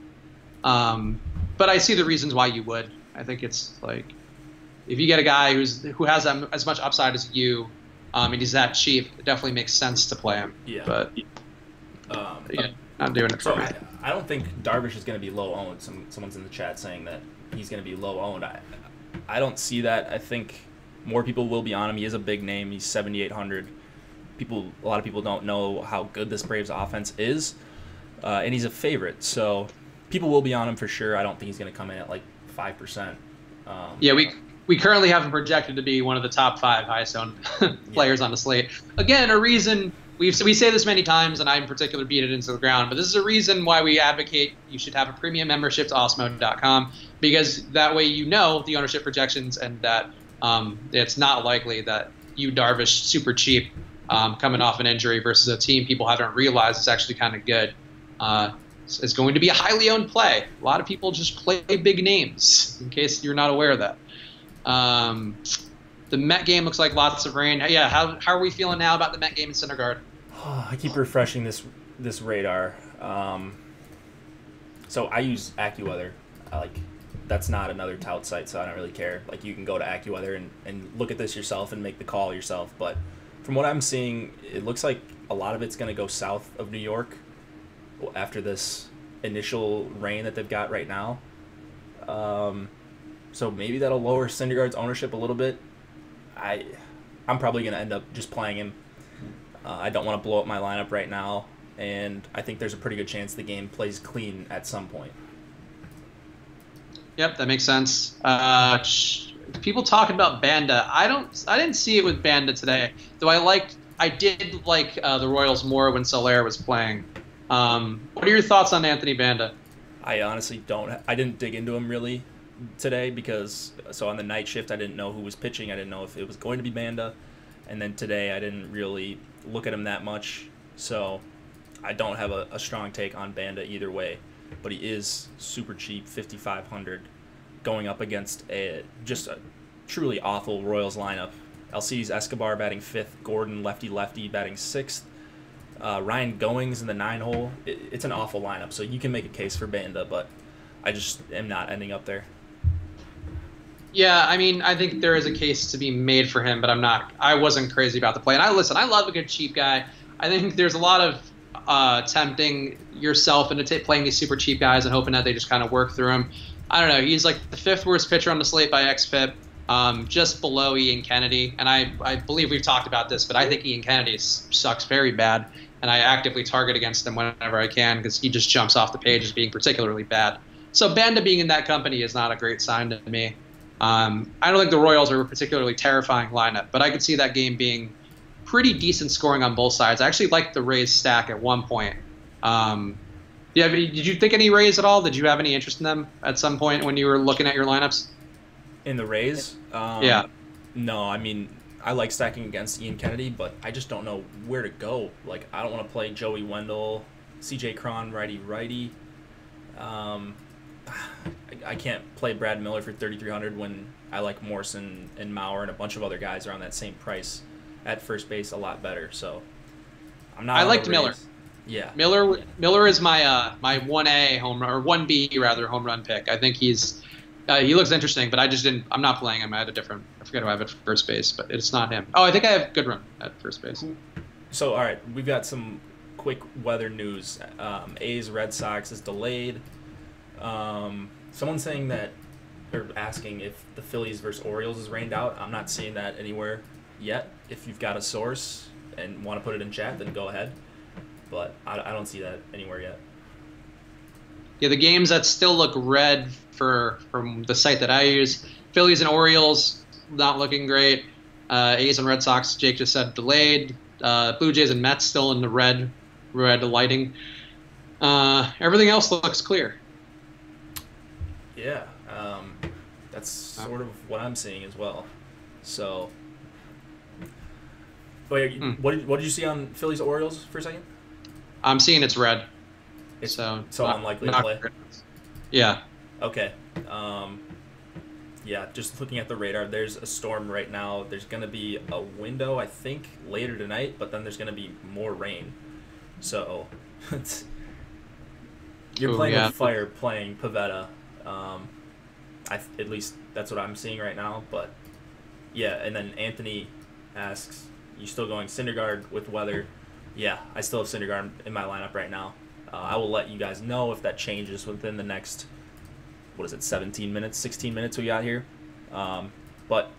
But I see the reasons why you would. I think it's if you get a guy who has as much upside as you, and he's that cheap, it definitely makes sense to play him. Yeah. But yeah, not doing it for me. I don't think Darvish is going to be low owned. Someone's in the chat saying that he's going to be low owned. I don't see that. I think more people will be on him. He is a big name. He's 7,800. A lot of people don't know how good this Braves offense is, and he's a favorite. So people will be on him for sure. I don't think he's going to come in at like 5%. Yeah, we currently have him projected to be one of the top 5 highest owned players on the slate. Again, a reason we say this many times, and I in particular beat it into the ground, but this is a reason why we advocate you should have a premium membership to Osmo.com, because that way you know the ownership projections and that it's not likely that Darvish super cheap coming off an injury versus a team people haven't realized is actually kind of good. It's going to be a highly owned play. A lot of people just play big names, in case you're not aware of that. The Met game looks like lots of rain. Yeah, how are we feeling now about the Met game in Syndergaard? I keep refreshing this radar. So I use AccuWeather. That's not another tout site, so I don't really care. Like, you can go to AccuWeather and look at this yourself and make the call yourself. But from what I'm seeing, it looks like a lot of it's going to go south of New York after this initial rain that they've got right now. So maybe that'll lower Syndergaard's ownership a little bit. I'm probably going to end up just playing him. I don't want to blow up my lineup right now, and I think there's a pretty good chance the game plays clean at some point. Yep, that makes sense. People talking about Banda. I didn't see it with Banda today, though I did like the Royals more when Soler was playing. What are your thoughts on Anthony Banda? I honestly I didn't dig into him really today so on the night shift I didn't know who was pitching. I didn't know if it was going to be Banda, and then today I didn't really look at him that much, so I don't have a strong take on Banda either way. But he is super cheap, 5,500, going up against just a truly awful Royals lineup. Alcides Escobar batting 5th, Gordon lefty batting 6th, Ryan Goings in the 9-hole. It's an awful lineup, so you can make a case for Banda, but I just am not ending up there. Yeah, I mean, I think there is a case to be made for him, but I wasn't crazy about the play. And I love a good cheap guy. I think there's a lot of tempting yourself into playing these super cheap guys and hoping that they just kind of work through him. I don't know. He's like the 5th worst pitcher on the slate by xFIP, just below Ian Kennedy. And I believe we've talked about this, but I think Ian Kennedy sucks very bad, and I actively target against him whenever I can because he just jumps off the page as being particularly bad. So Banda being in that company is not a great sign to me. I don't think the Royals are a particularly terrifying lineup, but I could see that game being pretty decent scoring on both sides. I actually liked the Rays stack at one point. Did you think any Rays at all? Did you have any interest in them at some point when you were looking at your lineups? In the Rays? Yeah. No, I mean, I like stacking against Ian Kennedy, but I just don't know where to go. Like, I don't want to play Joey Wendell, CJ Cron, righty. I can't play Brad Miller for 3,300 when I like Morrison and Mauer and a bunch of other guys around that same price at first base a lot better. So I'm not. I liked Miller. Yeah, Miller is my my 1A home run, or 1B rather, home run pick. I think he looks interesting, but I'm not playing him. I forget who I have at first base, but it's not him. Oh, I think I have Goodrum at first base. So all right, we've got some quick weather news. A's Red Sox is delayed. Someone's saying that, or asking if the Phillies versus Orioles is rained out. I'm not seeing that anywhere yet. If you've got a source and want to put it in chat, then go ahead. But I don't see that anywhere yet. Yeah, the games that still look red from the site that I use, Phillies and Orioles, not looking great. A's and Red Sox, Jake just said delayed. Blue Jays and Mets still in the red lighting. Everything else looks clear. Yeah, that's sort of what I'm seeing as well. So, wait, what did you see on Phillies Orioles for a second? I'm seeing it's red. So unlikely to play. Yeah. Okay. Yeah, just looking at the radar, there's a storm right now. There's going to be a window, I think, later tonight, but then there's going to be more rain. So, you're playing with fire, playing Pavetta. At least that's what I'm seeing right now. But yeah, and then Anthony asks, "You still going Syndergaard with weather?" Yeah, I still have Syndergaard in my lineup right now. I will let you guys know if that changes within the next, 17 minutes, 16 minutes we got here. But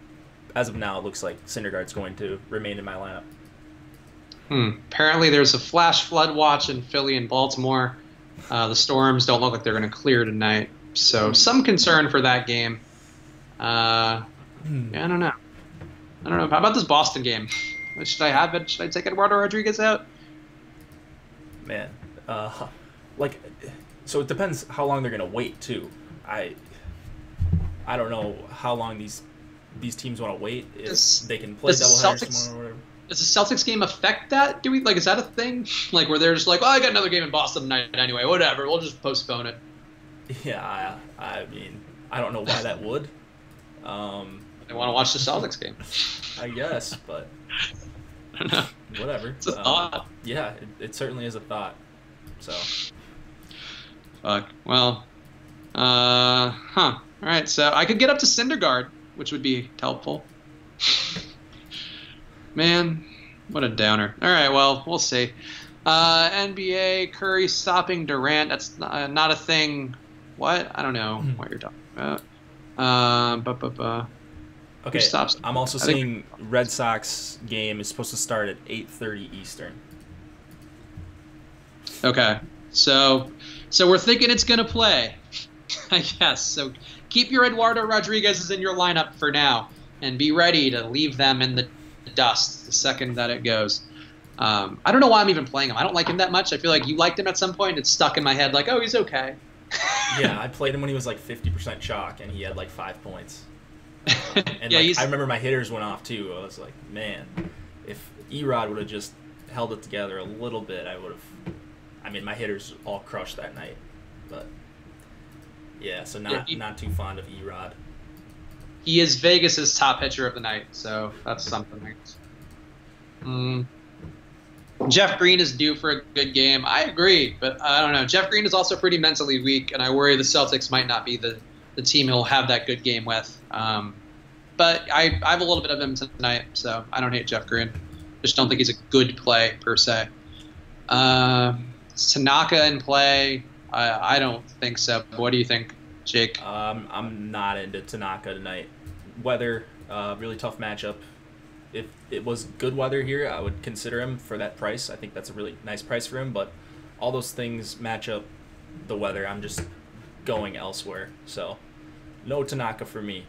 as of now, it looks like Syndergaard's going to remain in my lineup. Apparently there's a flash flood watch in Philly and Baltimore. The storms don't look like they're going to clear tonight. So some concern for that game. Yeah, I don't know. How about this Boston game? Should I have it? Should I take Eduardo Rodriguez out? Man, so it depends how long they're going to wait, too. I don't know how long these teams want to wait. If they can play doubleheaders tomorrow or whatever. Does the Celtics game affect that? Is that a thing? Like, where they're just like, I got another game in Boston tonight anyway. Whatever, we'll just postpone it. Yeah, I mean, I don't know why that would. They want to watch the Celtics game. I guess, but I don't know. Whatever. It's a thought. Yeah, it certainly is a thought. So. Fuck. Well. All right. So I could get up to Syndergaard, which would be helpful. Man, what a downer. All right. Well, we'll see. NBA Curry stopping Durant. That's not a thing. What? I don't know what you're talking about. Okay, I'm also seeing Red Sox game is supposed to start at 8:30 Eastern. Okay, so we're thinking it's gonna play, I guess. So keep your Eduardo Rodriguez's in your lineup for now, and be ready to leave them in the dust the second that it goes. I don't know why I'm even playing him. I don't like him that much. I feel like you liked him at some point. It's stuck in my head like, oh, he's okay. Yeah, I played him when he was like 50% chalk, and he had like 5 points. And yeah, I remember my hitters went off too. I was like, man, if Erod would have just held it together a little bit, I would have. I mean, my hitters all crushed that night, but yeah, so not too fond of Erod. He is Vegas's top pitcher of the night, so that's something. Jeff Green is due for a good game. I agree, but I don't know. Jeff Green is also pretty mentally weak, and I worry the Celtics might not be the team he'll have that good game with. But I have a little bit of him tonight, so I don't hate Jeff Green. Just don't think he's a good play, per se. Tanaka in play? I don't think so. What do you think, Jake? I'm not into Tanaka tonight. Weather, really tough matchup. If it was good weather here, I would consider him for that price. I think that's a really nice price for him, but all those things match up the weather. I'm just going elsewhere. So no Tanaka for me.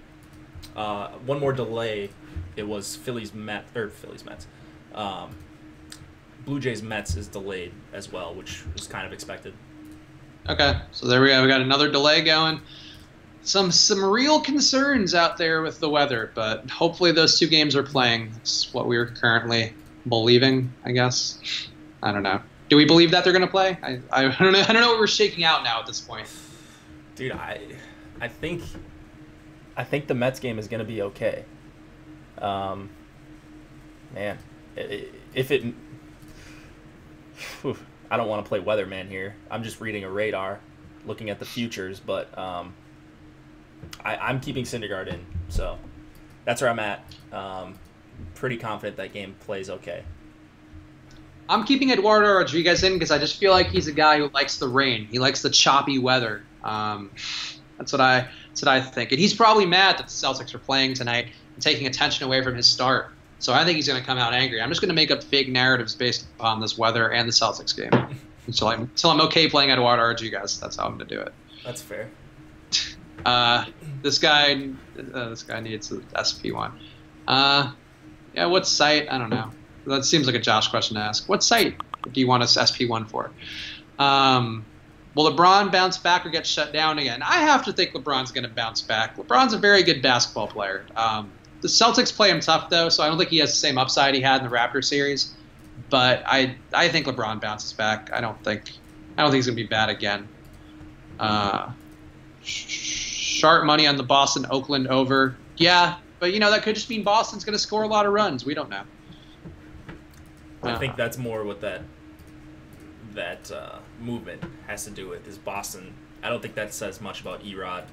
One more delay. It was Phillies Mets. Blue Jays Mets is delayed as well, which was kind of expected. Okay, so there we go. We got another delay going. Some real concerns out there with the weather, but hopefully those two games are playing. That's what we're currently believing, I guess. I don't know. Do we believe that they're going to play? I don't know. I don't know what we're shaking out now at this point. Dude, I think the Mets game is going to be okay. Man, if it, I don't want to play weatherman here. I'm just reading a radar, looking at the futures, but I'm keeping Syndergaard in, so that's where I'm at. Pretty confident that game plays okay. I'm keeping Eduardo Rodriguez in because I just feel like he's a guy who likes the rain. He likes the choppy weather. That's what I think. And he's probably mad that the Celtics are playing tonight and taking attention away from his start. So I think he's going to come out angry. I'm just going to make up fake narratives based upon this weather and the Celtics game until I'm okay playing Eduardo Rodriguez. That's how I'm going to do it. That's fair. This guy needs an SP1. Yeah, what site? I don't know. That seems like a Josh question to ask. What site do you want us SP1 for? Will LeBron bounce back or get shut down again? I have to think LeBron's going to bounce back. LeBron's a very good basketball player. The Celtics play him tough, though, so I don't think he has the same upside he had in the Raptors series. But I think LeBron bounces back. I don't think he's going to be bad again. Sharp money on the Boston-Oakland over. Yeah, but, that could just mean Boston's going to score a lot of runs. We don't know. I think that's more what that movement has to do with is Boston. I don't think that says much about Erod.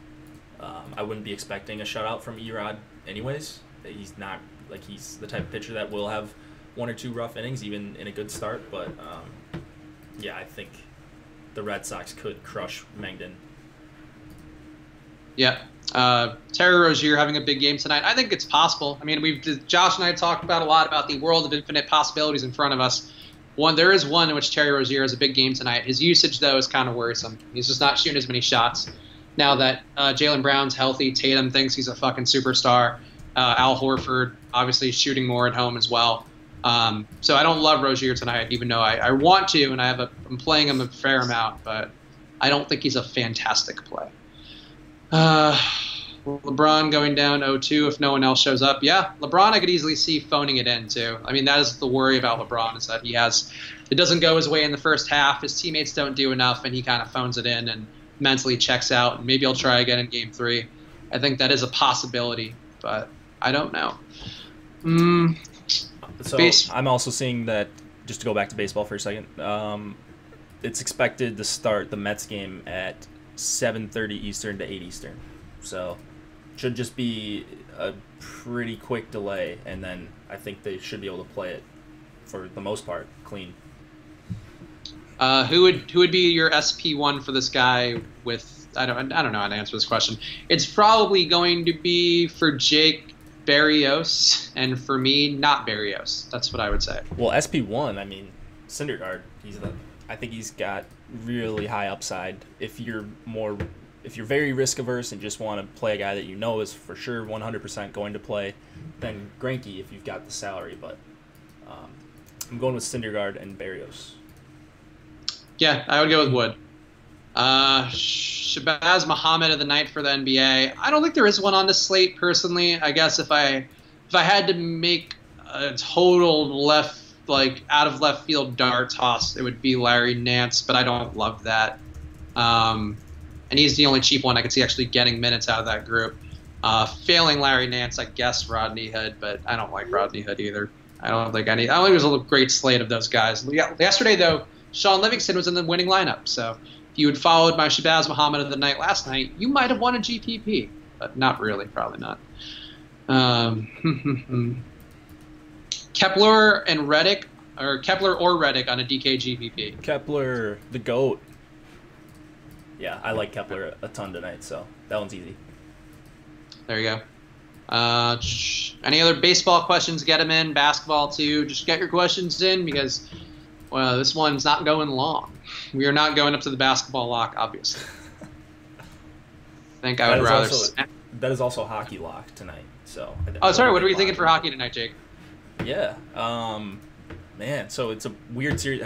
I wouldn't be expecting a shutout from Erod anyways. He's not he's the type of pitcher that will have one or two rough innings even in a good start. But yeah, I think the Red Sox could crush Mengden. Yeah. Terry Rozier having a big game tonight. I think it's possible. I mean, Josh and I talked about a lot about the world of infinite possibilities in front of us. There is one in which Terry Rozier has a big game tonight. His usage, though, is kind of worrisome. He's just not shooting as many shots. Now that Jaylen Brown's healthy, Tatum thinks he's a fucking superstar. Al Horford obviously shooting more at home as well. So I don't love Rozier tonight, even though I want to, and I'm playing him a fair amount, but I don't think he's a fantastic play. LeBron going down 0-2 if no one else shows up. Yeah, LeBron I could easily see phoning it in too. I mean, that is the worry about LeBron, is that it doesn't go his way in the first half. His teammates don't do enough, and he kind of phones it in and mentally checks out. And maybe he'll try again in Game 3. I think that is a possibility, but I don't know. So I'm also seeing that, just to go back to baseball for a second, it's expected to start the Mets game at 7:30 Eastern to 8 Eastern. So should just be a pretty quick delay, and then I think they should be able to play it for the most part clean. Who would be your SP1 for this guy? With I don't know how to answer this question. It's probably going to be for Jake Berrios, and for me, not Berrios. That's what I would say. Well, SP1, I mean, Syndergaard. I think he's got really high upside. If you're very risk averse and just want to play a guy that you know is for sure 100% going to play, then Greinke if you've got the salary. But I'm going with Syndergaard and Berrios. Yeah, I would go with Wood. Shabazz Muhammad of the night for the NBA. I don't think there is one on the slate personally. I guess if I had to make a total out of left field dart toss, it would be Larry Nance, but I don't love that. And he's the only cheap one I could see actually getting minutes out of that group. Failing Larry Nance, I guess Rodney Hood, but I don't like Rodney Hood either. I don't think there's a great slate of those guys. Yesterday though, Sean Livingston was in the winning lineup, so if you had followed my Shabazz Muhammad of the night last night, you might have won a GPP, but not really, probably not. Kepler and Reddick, or Kepler or Reddick on a DK GPP. Kepler, the GOAT. Yeah, I like Kepler a ton tonight, so that one's easy. There you go. Any other baseball questions? Get them in. Basketball too. Just get your questions in because, well, this one's not going long. We are not going up to the basketball lock, obviously. I think I would rather. That is also hockey lock tonight. So. Sorry. What are we thinking for hockey tonight, Jake? Yeah. Man. So it's a weird series.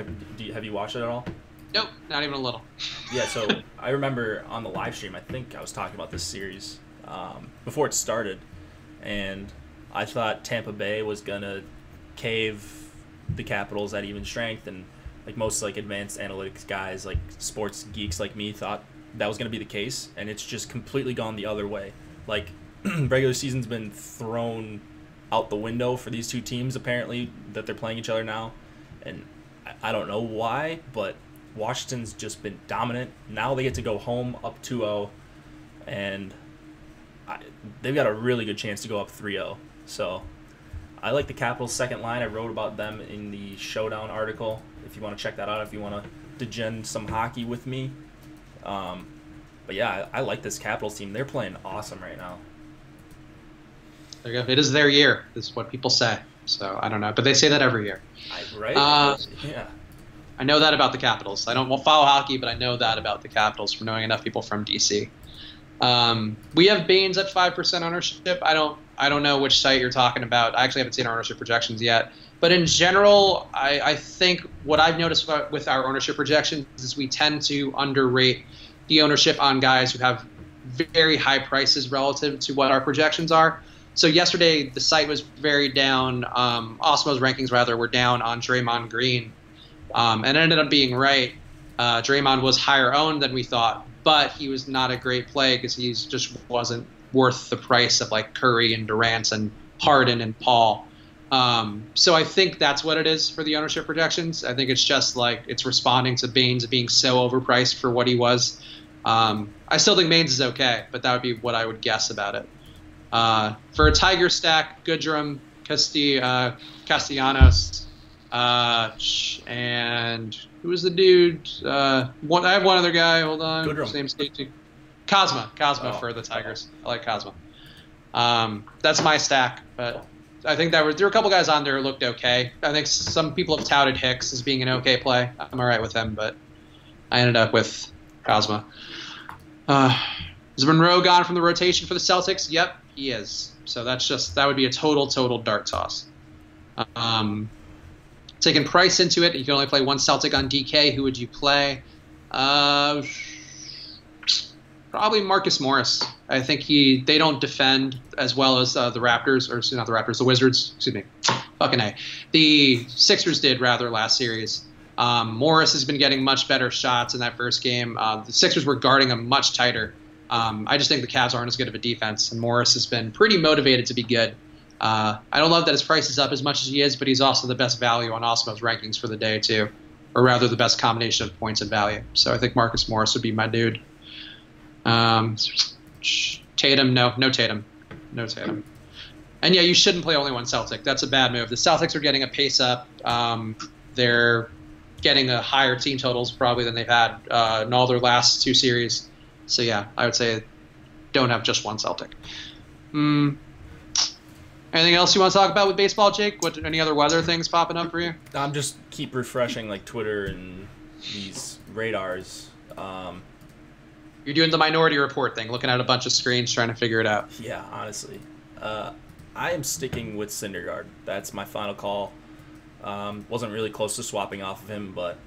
Have you watched it at all? Nope, not even a little. Yeah, so I remember on the live stream, I think I was talking about this series before it started, and I thought Tampa Bay was gonna cave the Capitals at even strength, and like most advanced analytics guys, like sports geeks like me, thought that was gonna be the case, and it's just completely gone the other way. Like regular season's been thrown out the window for these two teams apparently that they're playing each other now, and I don't know why, but Washington's just been dominant. Now they get to go home up 2-0, and they've got a really good chance to go up 3-0. So I like the Capitals' second line. I wrote about them in the Showdown article. If you want to check that out, if you want to degen some hockey with me. But yeah, I like this Capitals team. They're playing awesome right now. There you go. It is their year, is what people say. So I don't know, but they say that every year. Right? Yeah. I know that about the Capitals. I don't follow hockey, but I know that about the Capitals from knowing enough people from DC. We have Baines at 5% ownership. I don't know which site you're talking about. I actually haven't seen our ownership projections yet. But in general, I think what I've noticed with our ownership projections is we tend to underrate the ownership on guys who have very high prices relative to what our projections are. So yesterday, the site was very down. Osmo's rankings, rather, were down on Draymond Green. And it ended up being right. Draymond was higher owned than we thought, but he was not a great play because he just wasn't worth the price of like Curry and Durant and Harden and Paul. So I think that's what it is for the ownership projections. I think it's just like it's responding to Baines being so overpriced for what he was. I still think Baines is okay, but that would be what I would guess about it. For a Tiger stack, Goodrum, Castellanos, And who was the dude? I have one other guy. Hold on. Goodrum. His name's Cosma for the Tigers. I like Cosma. That's my stack, but I think there were a couple guys on there who looked okay. I think some people have touted Hicks as being an okay play. I'm all right with him, but I ended up with Cosma. Is Monroe gone from the rotation for the Celtics? Yep, he is. So that would be a total dart toss. Taking Price into it, you can only play one Celtic on DK. Who would you play? Probably Marcus Morris. I think they don't defend as well as the Raptors, or not the Raptors, the Wizards. Excuse me. Fucking A. The Sixers did rather last series. Morris has been getting much better shots in that first game. The Sixers were guarding him much tighter. I just think the Cavs aren't as good of a defense, and Morris has been pretty motivated to be good. I don't love that his price is up as much as he is, but he's also the best value on Osmo's rankings for the day too, or rather the best combination of points and value. So I think Marcus Morris would be my dude. Tatum, no Tatum. And yeah, you shouldn't play only one Celtic. That's a bad move. The Celtics are getting a pace up. They're getting a higher team totals probably than they've had in all their last two series. So yeah, I would say don't have just one Celtic. Anything else you want to talk about with baseball, Jake? Any other weather things popping up for you? I'm just keep refreshing like Twitter and these radars. You're doing the Minority Report thing, looking at a bunch of screens, trying to figure it out. Yeah, honestly. I am sticking with Syndergaard. That's my final call. Wasn't really close to swapping off of him, but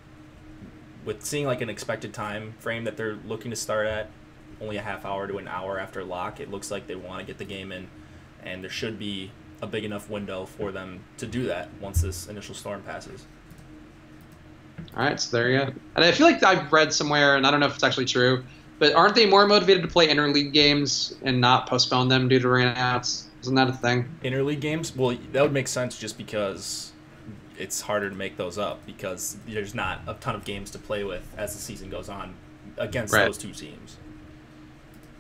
with seeing like an expected time frame that they're looking to start at, only a half hour to an hour after lock, it looks like they want to get the game in, and there should be a big enough window for them to do that once this initial storm passes. All right, so there you go. And I feel like I've read somewhere, and I don't know if it's actually true, but aren't they more motivated to play interleague games and not postpone them due to rainouts? Isn't that a thing? Interleague games? Well, that would make sense just because it's harder to make those up because there's not a ton of games to play with as the season goes on against those two teams.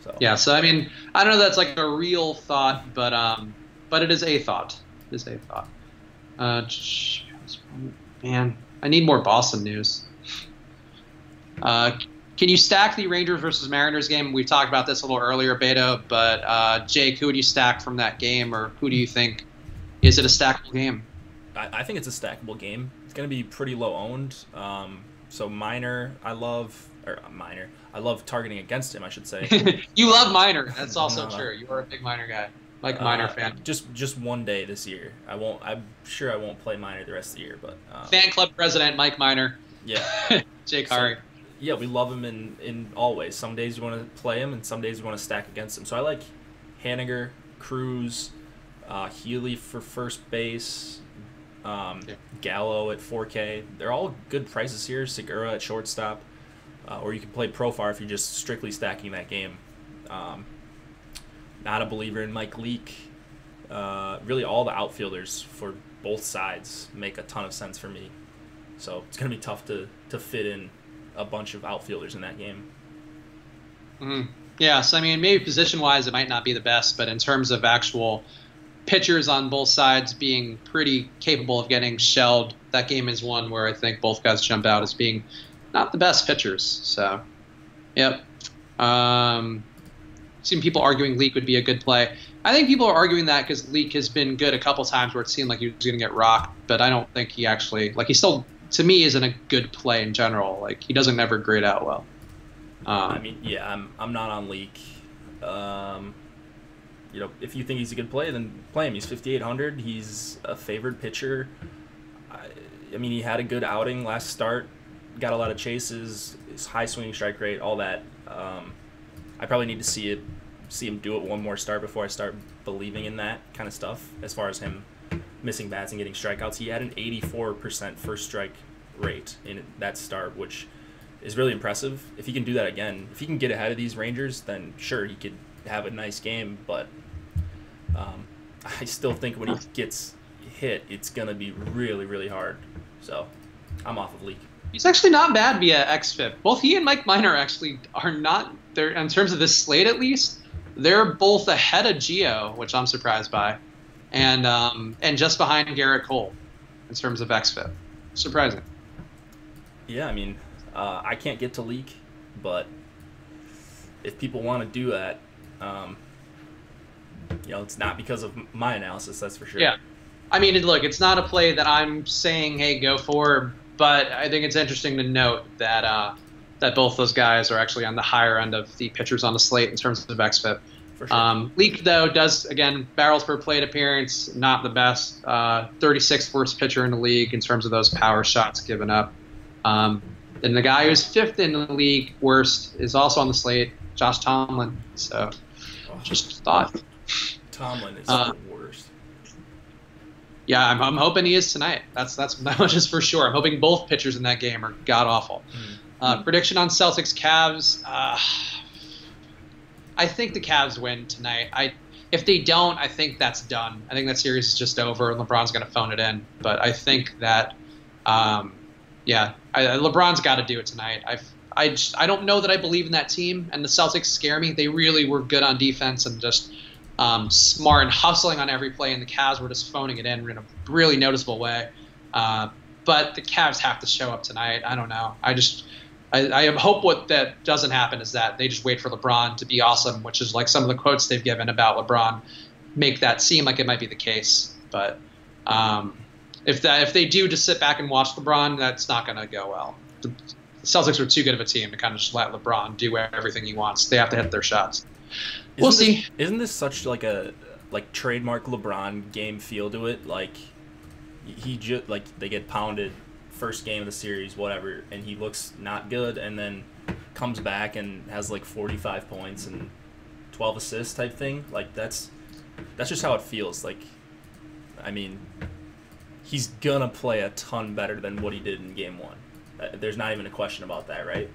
So yeah, so I mean, I don't know if that's like a real thought, but it is a thought. It is a thought. Man, I need more Boston news. Can you stack the Rangers versus Mariners game? We talked about this a little earlier, Beto, but Jake, who would you stack from that game, or who do you think is it a stackable game? I think it's a stackable game. It's going to be pretty low owned. So Minor, I love targeting against him, I should say. You love Minor. That's also true. You are a big Minor guy. Like Minor fan. Just one day this year. I'm sure I won't play Minor the rest of the year, but fan club president Mike Minor. Yeah. Jake Hari. Yeah, we love him in all ways. Some days you want to play him, and some days you want to stack against him. So I like Haniger, Cruz, Healy for first base, Gallo at 4K. They're all good prices here. Segura at shortstop, or you can play Profar if you're just strictly stacking that game. Not a believer in Mike Leake. Really, all the outfielders for both sides make a ton of sense for me. So it's going to be tough to fit in a bunch of outfielders in that game. Yeah, so I mean, maybe position-wise it might not be the best, but in terms of actual pitchers on both sides being pretty capable of getting shelled, that game is one where I think both guys jump out as being not the best pitchers. So, yep. Seen people arguing Leak would be a good play. I think people are arguing that because Leak has been good a couple times where it seemed like he was going to get rocked, but I don't think he actually, like, he still, to me, isn't a good play in general. Like, he doesn't ever grade out well. I mean, yeah, I'm not on Leak. You know, if you think he's a good play, then play him. He's 5,800. He's a favored pitcher. I mean, he had a good outing last start. Got a lot of chases. His high swinging strike rate, all that. I probably need to see him do it one more start before I start believing in that kind of stuff. As far as him missing bats and getting strikeouts, he had an 84% first strike rate in that start, which is really impressive. If he can do that again, if he can get ahead of these Rangers, then sure, he could have a nice game, but I still think when he gets hit, it's going to be really, really hard. So I'm off of Leak. He's actually not bad via XFIP. Both he and Mike Minor actually are not, they're, in terms of this slate at least, they're both ahead of Gio, which I'm surprised by, and just behind Garrett Cole. in terms of XFIP. Surprising. Yeah, I mean, I can't get to leak, but if people want to do that, it's not because of my analysis, that's for sure. Yeah. I mean, look, it's not a play that I'm saying, hey, go for, but I think it's interesting to note that that both those guys are actually on the higher end of the pitchers on the slate in terms of XFIP. For sure. Leak, though, does, again, barrels per plate appearance, not the best. 36th worst pitcher in the league in terms of those power shots given up. And the guy who's 5th in the league worst is also on the slate, Josh Tomlin. So, just thought. Tomlin is the worst. Yeah, I'm hoping he is tonight. That much is for sure. I'm hoping both pitchers in that game are god-awful. Prediction on Celtics-Cavs. I think the Cavs win tonight. If they don't, I think that's done. I think that series is just over, and LeBron's going to phone it in. But I think that, LeBron's got to do it tonight. I don't know that I believe in that team, and the Celtics scare me. They really were good on defense and just smart and hustling on every play, and the Cavs were just phoning it in a really noticeable way. But the Cavs have to show up tonight. I don't know. I hope what that doesn't happen is that they just wait for LeBron to be awesome, which is like some of the quotes they've given about LeBron make that seem like it might be the case. But if they do just sit back and watch LeBron, that's not going to go well. The Celtics are too good of a team to kind of just let LeBron do everything he wants. They have to hit their shots. We'll see. Isn't this such like a trademark LeBron game feel to it? Like he just they get pounded first game of the series, whatever, and he looks not good, and then comes back and has like 45 points and 12 assists type thing. Like that's just how it feels. Like, I mean, he's gonna play a ton better than what he did in game one. There's not even a question about that, right?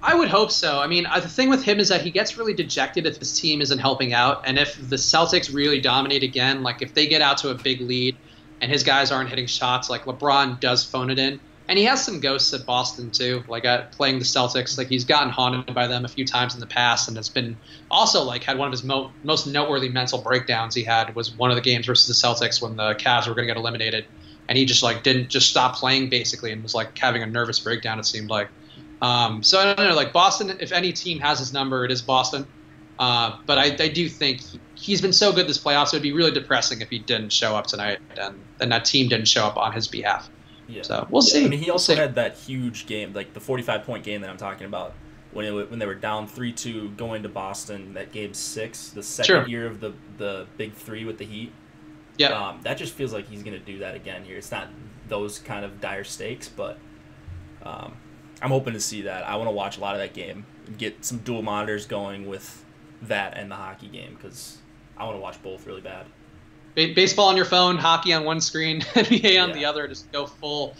I would hope so. I mean, the thing with him is that he gets really dejected if his team isn't helping out, and if the Celtics really dominate again, like if they get out to a big lead and his guys aren't hitting shots, like LeBron does phone it in. And he has some ghosts at Boston too, like at playing the Celtics. Like he's gotten haunted by them a few times in the past, and has been also like had one of his most noteworthy mental breakdowns he had was one of the games versus the Celtics when the Cavs were going to get eliminated, and he just like didn't just stop playing basically and was like having a nervous breakdown, it seemed like. So I don't know, like Boston, if any team has his number, it is Boston. But I do think he's been so good this playoffs, it would be really depressing if he didn't show up tonight and that team didn't show up on his behalf. Yeah. So we'll see. I mean, he also had that huge game, like the 45-point game that I'm talking about, when they were down 3-2 going to Boston, that game 6, the second year of the big 3 with the Heat. Yeah. That just feels like he's going to do that again here. It's not those kind of dire stakes, but I'm hoping to see that. I want to watch a lot of that game, get some dual monitors going with that and the hockey game, because I want to watch both really bad. Baseball on your phone, hockey on one screen, NBA on the other. Just go full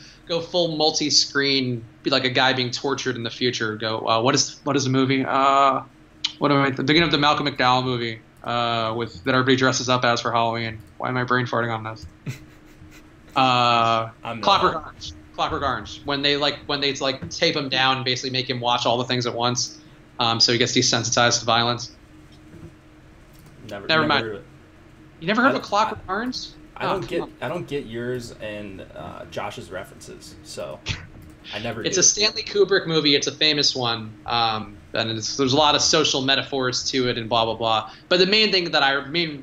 multi-screen. Be like a guy being tortured in the future. Go. What is the movie? What am I thinking of? The Malcolm McDowell movie with that everybody dresses up as for Halloween. Why am I brain farting on this? Clockwork Orange. Clockwork Orange. When they tape him down and basically make him watch all the things at once, so he gets desensitized to violence. Never mind. You never heard of a Clockwork Orange? I don't get yours and Josh's references, so I never. It's a Stanley Kubrick movie. It's a famous one, and there's a lot of social metaphors to it and blah blah blah. But the main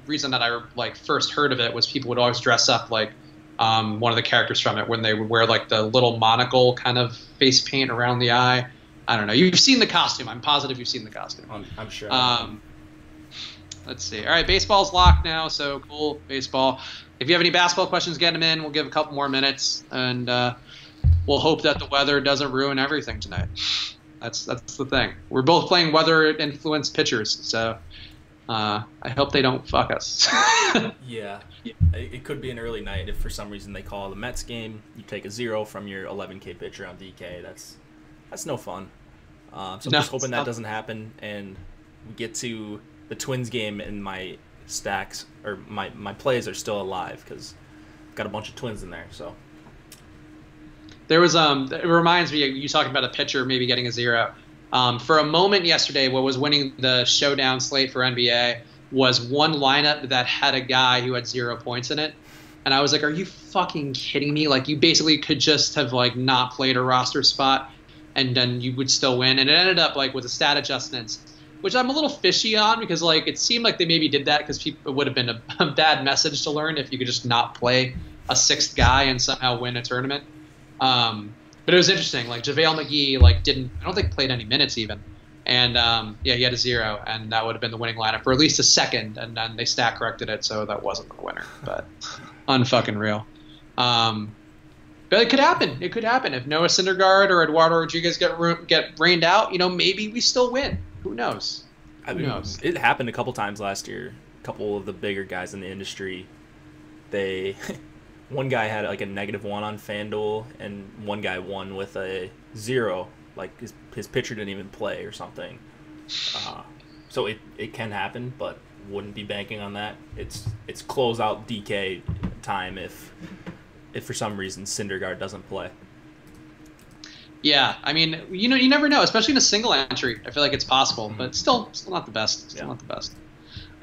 reason that I first heard of it was people would always dress up like one of the characters from it when they would wear like the little monocle kind of face paint around the eye. I don't know. You've seen the costume. I'm positive you've seen the costume. I'm sure. Let's see. All right, baseball's locked now, so cool, baseball. If you have any basketball questions, get them in. We'll give a couple more minutes, and we'll hope that the weather doesn't ruin everything tonight. That's the thing. We're both playing weather-influenced pitchers, so I hope they don't fuck us. Yeah. It could be an early night if for some reason they call the Mets game. You take a 0 from your 11K pitcher on DK. That's no fun. So I'm just hoping that doesn't happen, and we get to the Twins game, and my stacks or my plays are still alive because I've got a bunch of Twins in there. So there was it reminds me of you talking about a pitcher maybe getting a 0. For a moment yesterday, what was winning the showdown slate for NBA was one lineup that had a guy who had 0 points in it. And I was like, are you fucking kidding me? Like, you basically could just have, like, not played a roster spot, and then you would still win. And it ended up, like, with the stat adjustments, which I'm a little fishy on, because, like, it seemed like they maybe did that because it would have been a bad message to learn if you could just not play a sixth guy and somehow win a tournament. But it was interesting. Like, JaVale McGee, like, I don't think played any minutes even. And, yeah, he had a 0, and that would have been the winning lineup for at least a second, and then they stat corrected it, so that wasn't the winner. But unfucking real. But it could happen. It could happen. If Noah Syndergaard or Eduardo Rodriguez get rained out, you know, maybe we still win. Who knows? Who knows? It happened a couple times last year. A couple of the bigger guys in the industry, one guy had like a -1 on FanDuel, and one guy won with a 0. Like his pitcher didn't even play or something. So it can happen, but wouldn't be banking on that. It's closeout DK time if for some reason Syndergaard doesn't play. Yeah, I mean, you know, you never know, especially in a single entry. I feel like it's possible, but still not the best. Still not the best.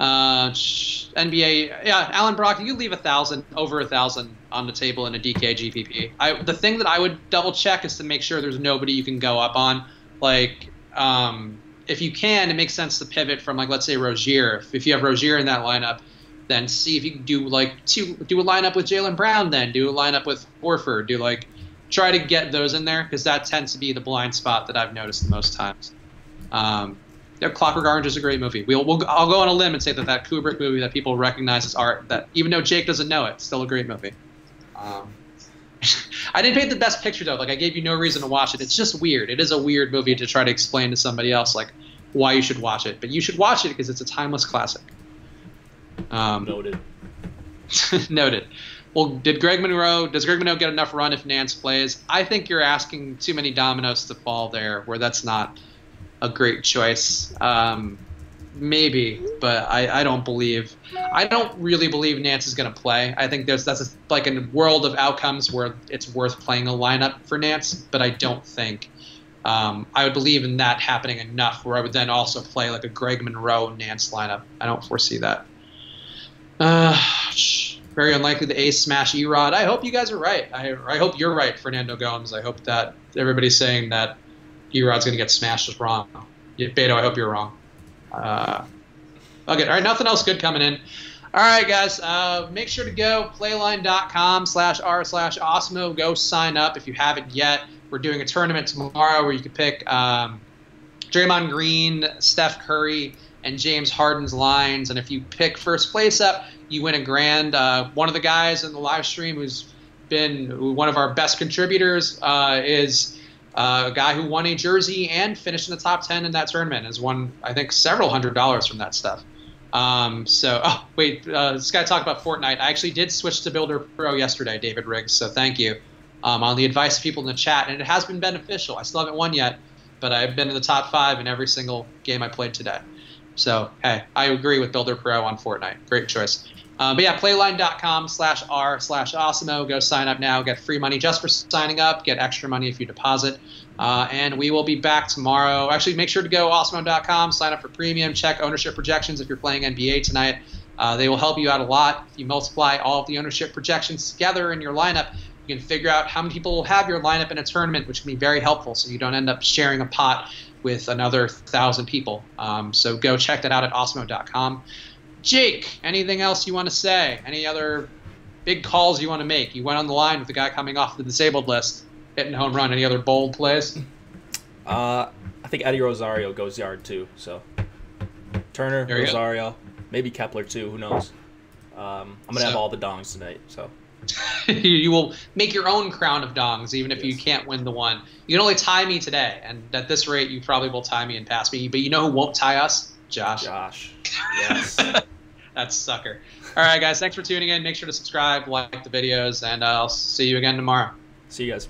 NBA, yeah, Alan Brock, you leave over 1,000 on the table in a DK GPP. The thing that I would double check is to make sure there's nobody you can go up on. Like, if you can, it makes sense to pivot from, like, let's say Rozier. If you have Rozier in that lineup, then see if you can do a lineup with Jaylen Brown. Then do a lineup with Horford. Try to get those in there, because that tends to be the blind spot that I've noticed the most times. Clockwork Orange is a great movie. I'll go on a limb and say that Kubrick movie that people recognize as art, that even though Jake doesn't know it, it's still a great movie. I didn't paint the best picture, though. Like, I gave you no reason to watch it. It's just weird. It is a weird movie to try to explain to somebody else, like, why you should watch it. But you should watch it because it's a timeless classic. Noted. Noted. Well, does Greg Monroe get enough run if Nance plays? I think you're asking too many dominoes to fall there, where that's not a great choice. Maybe, but I don't really believe Nance is going to play. I think that's a world of outcomes where it's worth playing a lineup for Nance, but I don't think I would believe in that happening enough where I would then also play like a Greg Monroe Nance lineup. I don't foresee that. Very unlikely the Ace smash Erod. I hope you guys are right. I hope you're right, Fernando Gomes. I hope that everybody's saying that Erod's going to get smashed is wrong. Beto, I hope you're wrong. Okay, all right, nothing else good coming in. All right, guys, make sure to go playline.com/r/Osmo. Go sign up if you haven't yet. We're doing a tournament tomorrow where you can pick Draymond Green, Steph Curry, and James Harden's lines. And if you pick first place up, you win $1,000. One of the guys in the live stream who's been one of our best contributors is a guy who won a jersey and finished in the top 10 in that tournament. Has won, I think, several $100s from that stuff. This guy talked about Fortnite. I actually did switch to Builder Pro yesterday, David Riggs, so thank you. On the advice of people in the chat, and it has been beneficial. I still haven't won yet, but I've been in the top 5 in every single game I played today. So, hey, I agree with Builder Pro on Fortnite. Great choice. But yeah, playline.com/r/Osmo. Go sign up now. Get free money just for signing up. Get extra money if you deposit. And we will be back tomorrow. Actually, make sure to go osmo.com, sign up for premium, check ownership projections if you're playing NBA tonight. They will help you out a lot. If you multiply all of the ownership projections together in your lineup, you can figure out how many people will have your lineup in a tournament, which can be very helpful so you don't end up sharing a pot with another 1,000 people. So go check that out at osmo.com. Jake, anything else you want to say? Any other big calls you want to make? You went on the line with the guy coming off the disabled list, hitting a home run. Any other bold plays? I think Eddie Rosario goes yard too. So Turner, Rosario, maybe Kepler too. Who knows? I'm gonna have all the dongs tonight. So you will make your own crown of dongs, even if you can't win the one. You can only tie me today, and at this rate, you probably will tie me and pass me. But you know who won't tie us? Josh. Yes. That sucker. All right, guys. Thanks for tuning in. Make sure to subscribe, like the videos, and I'll see you again tomorrow. See you guys.